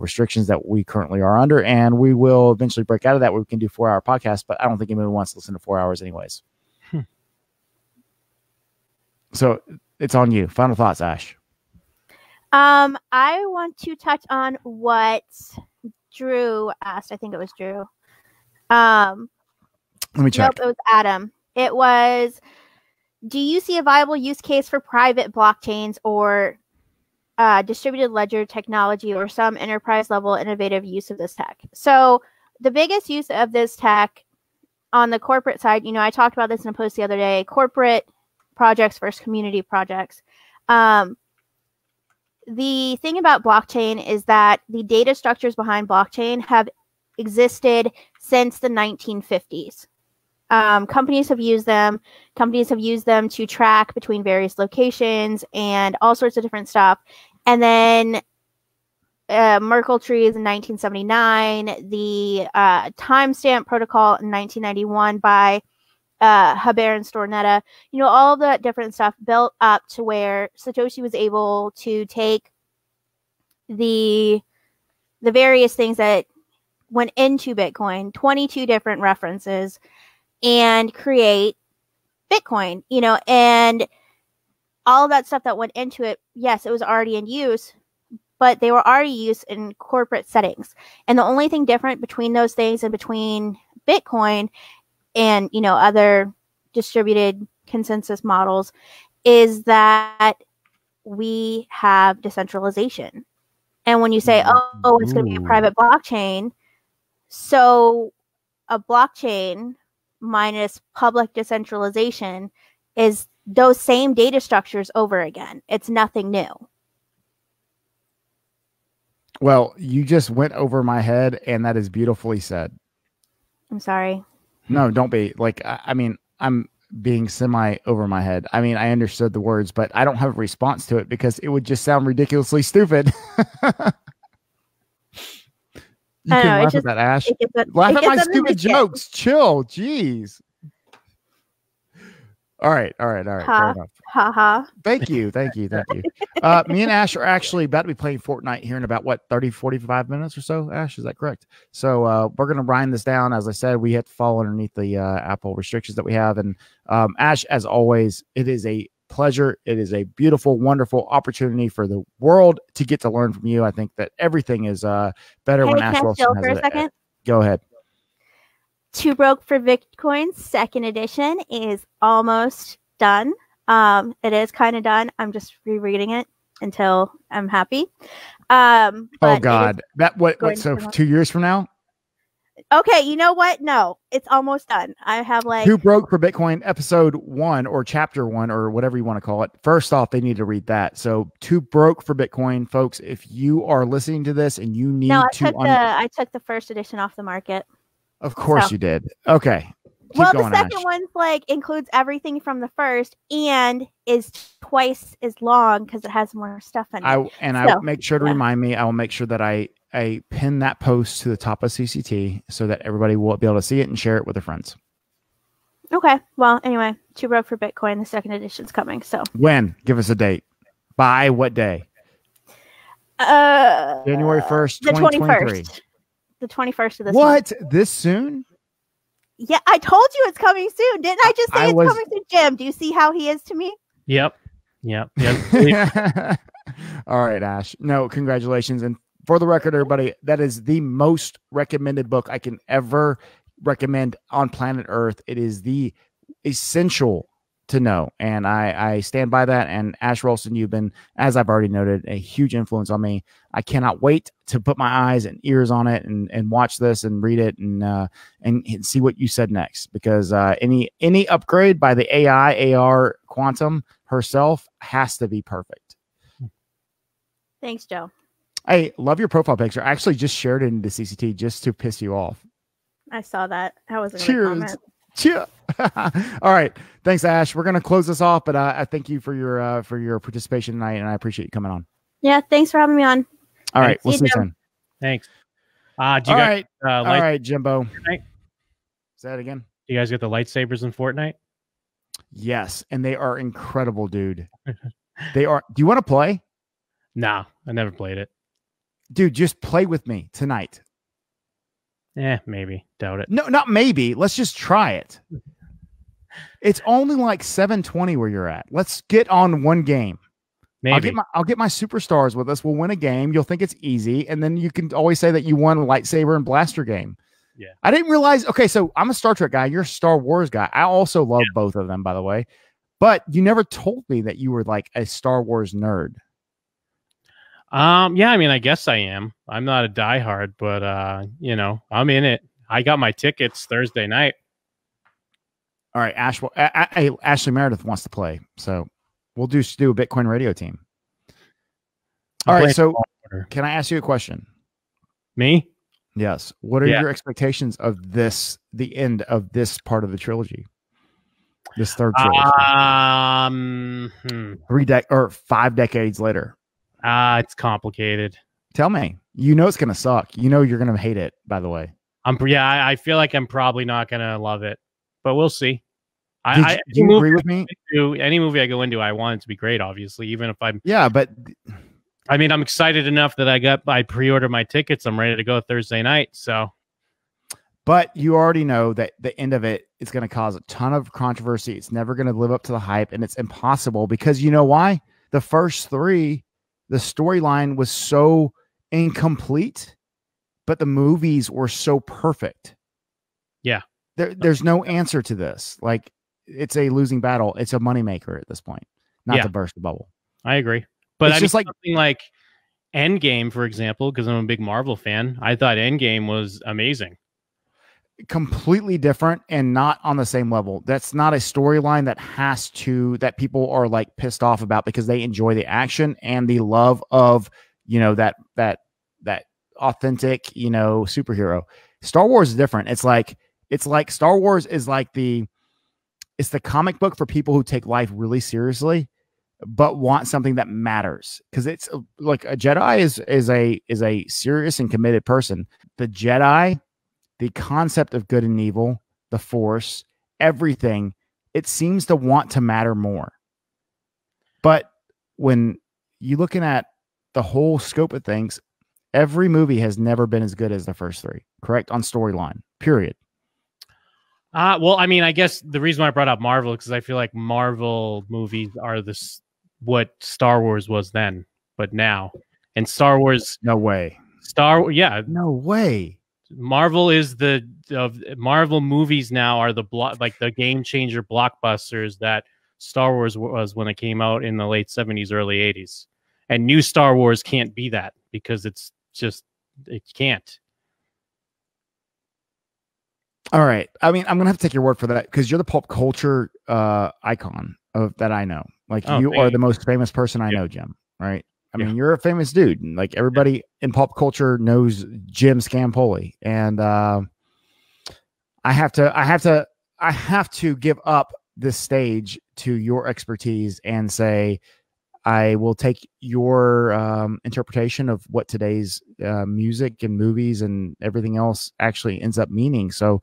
restrictions that we currently are under, and we will eventually break out of that where we can do 4-hour podcasts. But I don't think anybody wants to listen to 4 hours, anyways. So it's on you. Final thoughts, Ash. I want to touch on what Drew asked. I think it was Drew. Let me check. Nope, it was Adam. It was, do you see a viable use case for private blockchains or distributed ledger technology or some enterprise level innovative use of this tech? So the biggest use of this tech on the corporate side, I talked about this in a post the other day, corporate projects versus community projects. The thing about blockchain is that the data structures behind blockchain have existed since the 1950s. Companies have used them. Companies have used them to track between various locations and all sorts of different stuff. And then Merkle trees in 1979, the timestamp protocol in 1991 by Haber and Stornetta, all of that different stuff built up to where Satoshi was able to take the various things that went into Bitcoin, 22 different references, and create Bitcoin, and all of that stuff that went into it. Yes, it was already in use, but they were already used in corporate settings. And the only thing different between those things and between Bitcoin and other distributed consensus models is that we have decentralization. And when you say, oh, it's going to be a private blockchain, so a blockchain minus public decentralization is those same data structures over again. It's nothing new. Well, you just went over my head, and that is beautifully said. I'm sorry. No, don't be. Like, I mean, I'm being semi over my head. I mean, I understood the words, but I don't have a response to it because it would just sound ridiculously stupid. You can laugh at that, Ash. Laugh at my stupid jokes. Chill. Jeez. All right. Fair enough. Ha. Thank you. Me and Ash are actually about to be playing Fortnite here in about 45 minutes or so. Ash, is that correct? So we're gonna grind this down. As I said, we have to fall underneath the Apple restrictions that we have. And Ash, as always, it is a pleasure. It is a beautiful, wonderful opportunity for the world to get to learn from you. I think that everything is better when Ash Wilson has it. Go ahead. Too Broke for Bitcoin second edition is almost done. It is kind of done. I'm just rereading it until I'm happy. Oh God, that what? So 2 years from now? Okay, you know what? No, it's almost done. I have like Too Broke for Bitcoin episode 1 or chapter 1 or whatever you want to call it. First off, they need to read that. So Too Broke for Bitcoin, folks. If you are listening to this and you need I took the first edition off the market. Of course you did. Okay. Keep going, the second one's like includes everything from the first and is twice as long because it has more stuff in it. I will make sure to remind me. I will make sure that I pin that post to the top of CCT so that everybody will be able to see it and share it with their friends. Okay. Well, anyway, Too Broke for Bitcoin, the second edition's coming. So when? Give us a date. By what day? January 1st, 2023. The 21st of this month. This soon? Yeah, I told you it's coming soon. Didn't I just say coming soon, Jim? Do you see how he is to me? Yep. All right, Ash. No, congratulations. And for the record, everybody, that is the most recommended book I can ever recommend on planet Earth. It is the essential to know. And I stand by that. And Ash Rolston, you've been, as I've already noted, a huge influence on me. I cannot wait to put my eyes and ears on it and watch this and read it and see what you said next. Because any upgrade by the AI, AR Quantum herself has to be perfect. Thanks, Joe. I love your profile picture. I actually just shared it into CCT just to piss you off. I saw that. That was a Cheers. comment. Cheers. All right. Thanks, Ash. We're going to close this off, but I thank you for your participation tonight, and I appreciate you coming on. Yeah, thanks for having me on. All right. We'll see you soon. Thanks. All right, Jimbo. Fortnite? Say that again. Do you guys get the lightsabers in Fortnite? Yes, and they are incredible, dude. They are. Do you want to play? No, I never played it. Dude, just play with me tonight. Maybe. Doubt it. No, not maybe. Let's just try it. It's only like 720 where you're at. Let's get on one game. Maybe. I'll get my superstars with us. We'll win a game. You'll think it's easy, and then you can always say that you won a lightsaber and blaster game. Yeah. I didn't realize. Okay, so I'm a Star Trek guy. You're a Star Wars guy. I also love both of them, by the way. But you never told me that you were like a Star Wars nerd. Yeah, I mean, I guess I am. I'm not a diehard, but I'm in it. I got my tickets Thursday night. All right, Ashley Meredith wants to play, so we'll do a Bitcoin radio team. All right, so can I ask you a question? Me? Yes. What are your expectations of the end of this part of the trilogy? This third trilogy. 5 decades later. It's complicated. Tell me. You know it's gonna suck. You know you're gonna hate it, by the way. I feel like I'm probably not gonna love it, but we'll see. Do you agree with me? Any movie I go into, I want it to be great, obviously, even if I'm... Yeah, but... I mean, I'm excited enough that I pre-ordered my tickets. I'm ready to go Thursday night, so... But you already know that the end of it is going to cause a ton of controversy. It's never going to live up to the hype, and it's impossible because you know why? The first 3, the storyline was so incomplete, but the movies were so perfect. Yeah. There's no answer to this. Like, it's a losing battle. It's a moneymaker at this point, not to burst the bubble. I agree. But it's just like something like Endgame, for example, because I'm a big Marvel fan. I thought Endgame was amazing. Completely different and not on the same level. That's not a storyline that people are like pissed off about because they enjoy the action and the love of, that authentic, superhero. Star Wars is different. It's like Star Wars is like it's the comic book for people who take life really seriously, but want something that matters. Because it's like a Jedi is a serious and committed person. The Jedi, the concept of good and evil, the Force, everything, it seems to want to matter more. But when you're looking at the whole scope of things, every movie has never been as good as the first 3, correct? On storyline, period. Well, I mean, I guess the reason why I brought up Marvel is because I feel like Marvel movies are what Star Wars was then, but now. And Star Wars... No way. No way. Marvel is Marvel movies now are the game changer blockbusters that Star Wars was when it came out in the late 70s, early 80s. And new Star Wars can't be that because it can't. All right. I mean, I'm going to have to take your word for that because you're the pop culture icon that I know. Like you are the most famous person I know, Jim, right? I mean, you're a famous dude. And like everybody in pop culture knows Jim Scampoli. And I have to give up this stage to your expertise and say, I will take your interpretation of what today's music and movies and everything else actually ends up meaning. So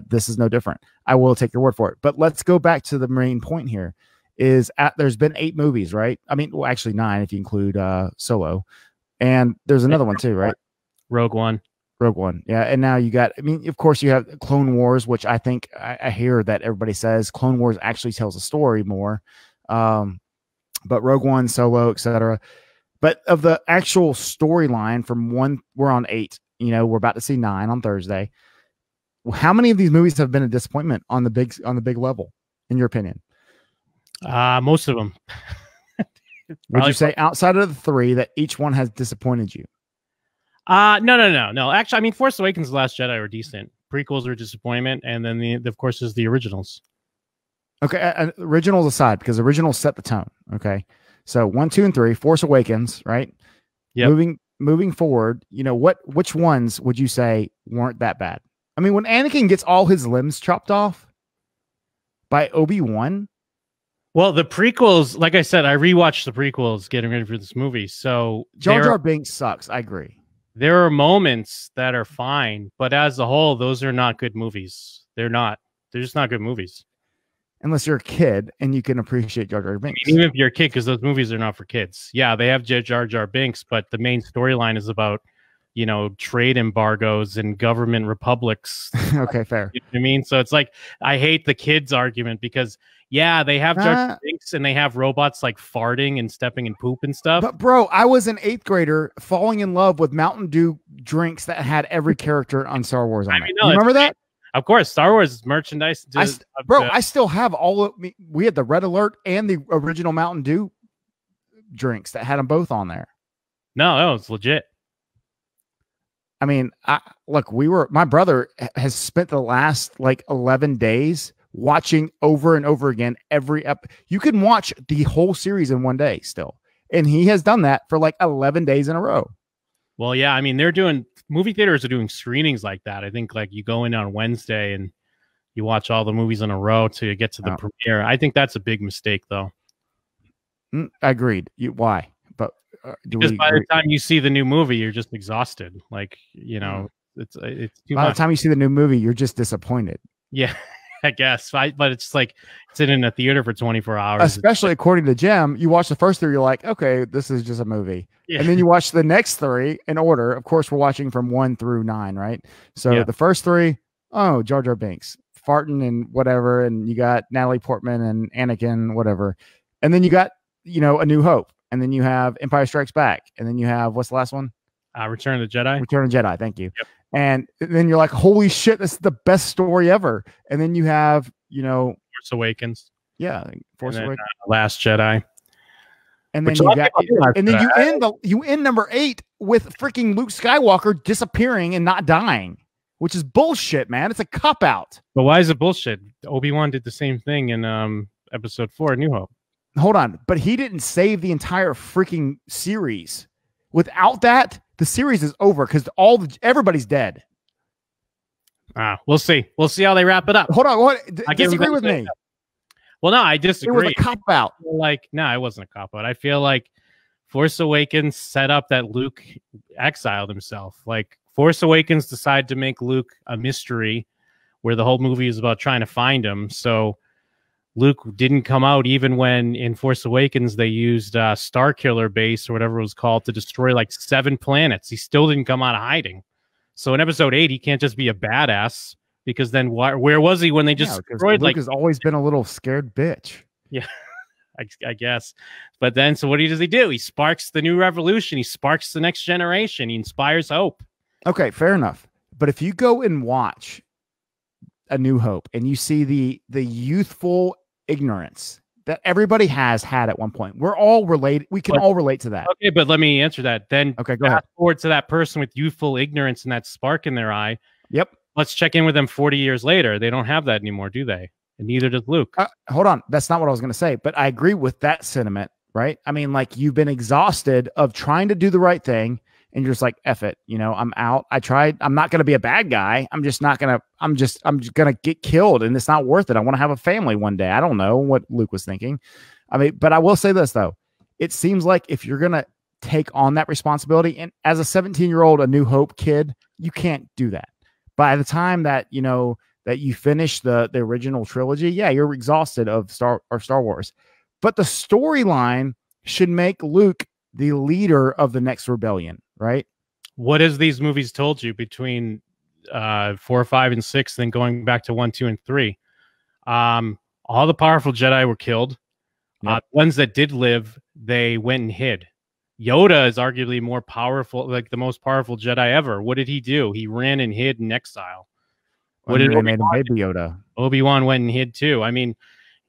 this is no different. I will take your word for it. But let's go back to the main point here. There's been 8 movies, right? I mean, well, actually 9 if you include Solo, and there's another one too, right? Rogue One. Rogue One. Yeah. And now you got, I mean, of course you have Clone Wars, which I think I hear that everybody says Clone Wars actually tells a story more. But Rogue One, Solo, etc. But of the actual storyline from one, we're on 8, we're about to see 9 on Thursday. How many of these movies have been a disappointment on the big level, in your opinion? Most of them. Would you say outside of the 3 that each one has disappointed you? No. Actually, I mean, Force Awakens and The Last Jedi were decent. Prequels were a disappointment, and then of course, is the originals. Okay, originals aside, because originals set the tone. Okay, so 1, 2, and 3, Force Awakens, right? Yeah. Moving forward, which ones would you say weren't that bad? I mean, when Anakin gets all his limbs chopped off by Obi-Wan. Well, the prequels, like I said, I rewatched the prequels getting ready for this movie. So Jar Jar Binks sucks. I agree. There are moments that are fine, but as a whole, those are not good movies. They're not. They're just not good movies. Unless you're a kid and you can appreciate Jar Jar Binks. Even if you're a kid, because those movies are not for kids. Yeah, they have Jar Jar Binks, but the main storyline is about, trade embargoes and government republics. Okay, fair. You know what I mean? So it's like, I hate the kids argument because, yeah, they have Jar Jar Binks and they have robots like farting and stepping in poop and stuff. But bro, I was an 8th grader falling in love with Mountain Dew drinks that had every character on Star Wars on it. You remember that? Of course, Star Wars merchandise. I still have all of me. We had the Red Alert and the original Mountain Dew drinks that had them both on there. No, it's legit. I mean, my brother has spent the last 11 days watching over and over again every you can watch the whole series in one day still. And he has done that for 11 days in a row. Well, yeah, I mean, movie theaters are doing screenings like that. I think you go in on Wednesday and you watch all the movies in a row to get to the premiere. I think that's a big mistake, though. Agreed. Why? But because by the time you see the new movie, you're just exhausted. It's too by much. the time you see the new movie, you're just disappointed. Yeah, I guess. But it's sitting in a theater for 24 hours. Especially according to Jim, you watch the first 3, you're like, okay, this is just a movie. Yeah. And then you watch the next 3 in order. Of course, we're watching from 1 through 9, right? So the first 3, Jar Jar Binks, farting and whatever. And you got Natalie Portman and Anakin, whatever. And then you got, A New Hope. And then you have Empire Strikes Back. And then you have, what's the last one? Return of the Jedi. Return of the Jedi. Thank you. Yep. And then you're like, holy shit, this is the best story ever. And then you have, Force Awakens. Yeah. Force Awakens. Last Jedi. And then you end number 8 with freaking Luke Skywalker disappearing and not dying, which is bullshit, man. It's a cop out. But why is it bullshit? Obi-Wan did the same thing in episode 4, New Hope. Hold on, but he didn't save the entire freaking series. Without that, the series is over because everybody's dead. We'll see. We'll see how they wrap it up. Hold on, disagree with me. Well, no, I disagree. It was a cop out. No, it wasn't a cop out. I feel like Force Awakens set up that Luke exiled himself. Force Awakens decided to make Luke a mystery, where the whole movie is about trying to find him. So Luke didn't come out even when in Force Awakens they used Starkiller Base or whatever it was called to destroy 7 planets. He still didn't come out of hiding. So in episode 8, he can't just be a badass because then where was he when they just destroyed? Luke has always been a little scared bitch. Yeah, I guess. But then, so what does he do? He sparks the new revolution. He sparks the next generation. He inspires hope. Okay, fair enough. But if you go and watch A New Hope and you see the youthful ignorance that everybody has had at one point, we're all related. We can all relate to that. Okay, but let me answer that. Then okay, go ahead. Forward to that person with youthful ignorance and that spark in their eye. Yep. Let's check in with them 40 years later. They don't have that anymore, do they? And neither does Luke. Hold on. That's not what I was going to say, but I agree with that sentiment, right? I mean, you've been exhausted of trying to do the right thing and you're just like, F it, I'm out. I tried. I'm not going to be a bad guy. I'm just going to get killed and it's not worth it. I want to have a family one day. I don't know what Luke was thinking. I mean, but I will say this though. It seems like if you're going to take on that responsibility and as a 17-year-old, A New Hope kid, you can't do that. By the time that, that you finish the original trilogy, yeah, you're exhausted of Star Wars. But the storyline should make Luke the leader of the next rebellion, right? what has these movies told you between 4, 5, and 6, then going back to 1, 2, and 3? All the powerful Jedi were killed. Yep. Ones that did live, they went and hid. Yoda is arguably more powerful, like the most powerful Jedi ever. What did he do? He ran and hid in exile. What did they made him baby Yoda? Obi-Wan went and hid too. I mean,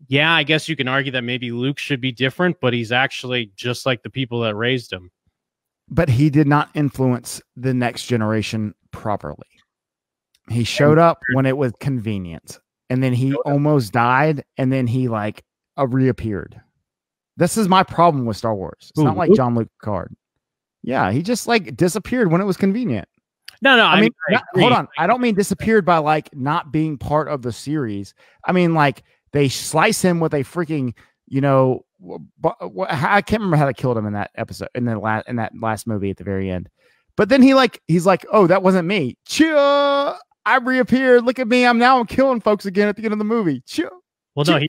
yeah, I guess you can argue that maybe Luke should be different, but he's actually just like the people that raised him. But he did not influence the next generation properly. He showed up when it was convenient, and then he almost died, and then he like reappeared. This is my problem with Star Wars. It's not like Jean-Luc Picard. Yeah, he just like disappeared when it was convenient. No, I mean, hold on. I don't mean disappeared by like not being part of the series. I mean, like they slice him with a freaking, you know, I can't remember how they killed him in that episode, in that last movie at the very end. But then he's like, oh, that wasn't me. Chia, I reappeared. Look at me. I'm killing folks again at the end of the movie. Chia. Well, no, he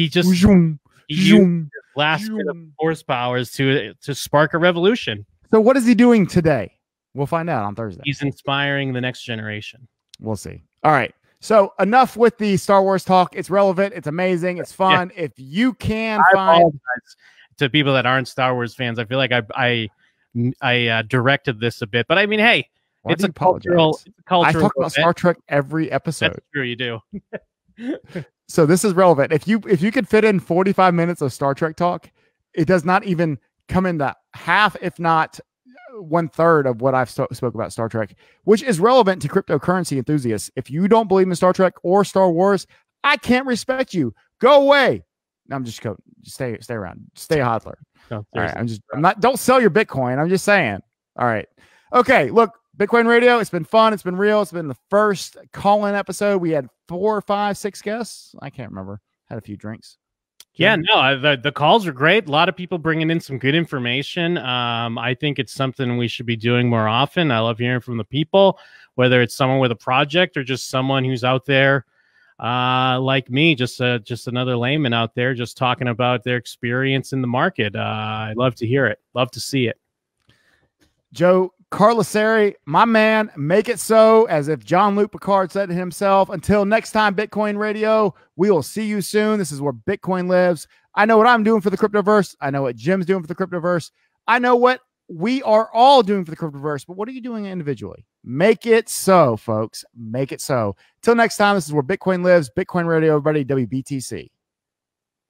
just used his last bit of force powers to spark a revolution. So what is he doing today? We'll find out on Thursday. He's inspiring the next generation. We'll see. All right. So enough with the Star Wars talk. It's relevant. It's amazing. It's fun. Yeah. If you can find to people that aren't Star Wars fans, I feel like I directed this a bit, but I mean, hey, it's a cultural. I talk about Star Trek every episode. That's true, you do. So this is relevant. If you could fit in 45 minutes of Star Trek talk, it does not even come into half, if not 1/3 of what I've spoke about Star Trek, which is relevant to cryptocurrency enthusiasts. If you don't believe in Star Trek or Star Wars, I can't respect you. Go away. No, I'm just going. Stay around. Stay a hodler. No, all right. I'm not. Don't sell your Bitcoin. I'm just saying. All right. Okay. Look, Bitcoin Radio. It's been fun. It's been real. It's been the first call-in episode. We had 4, 5, 6 guests. I can't remember. Had a few drinks. Yeah, no, the calls are great. A lot of people bringing in some good information. I think it's something we should be doing more often. I love hearing from the people, whether it's someone with a project or just someone who's out there like me, just another layman out there, just talking about their experience in the market. I love to hear it. Love to see it. Joe Carlaseri, my man, make it so, as if Jean-Luc Picard said it himself. Until next time, Bitcoin Radio, we will see you soon. This is where Bitcoin lives. I know what I'm doing for the cryptoverse. I know what Jim's doing for the cryptoverse. I know what we are all doing for the cryptoverse, but what are you doing individually? Make it so, folks. Make it so. Till next time, this is where Bitcoin lives. Bitcoin Radio, everybody, WBTC.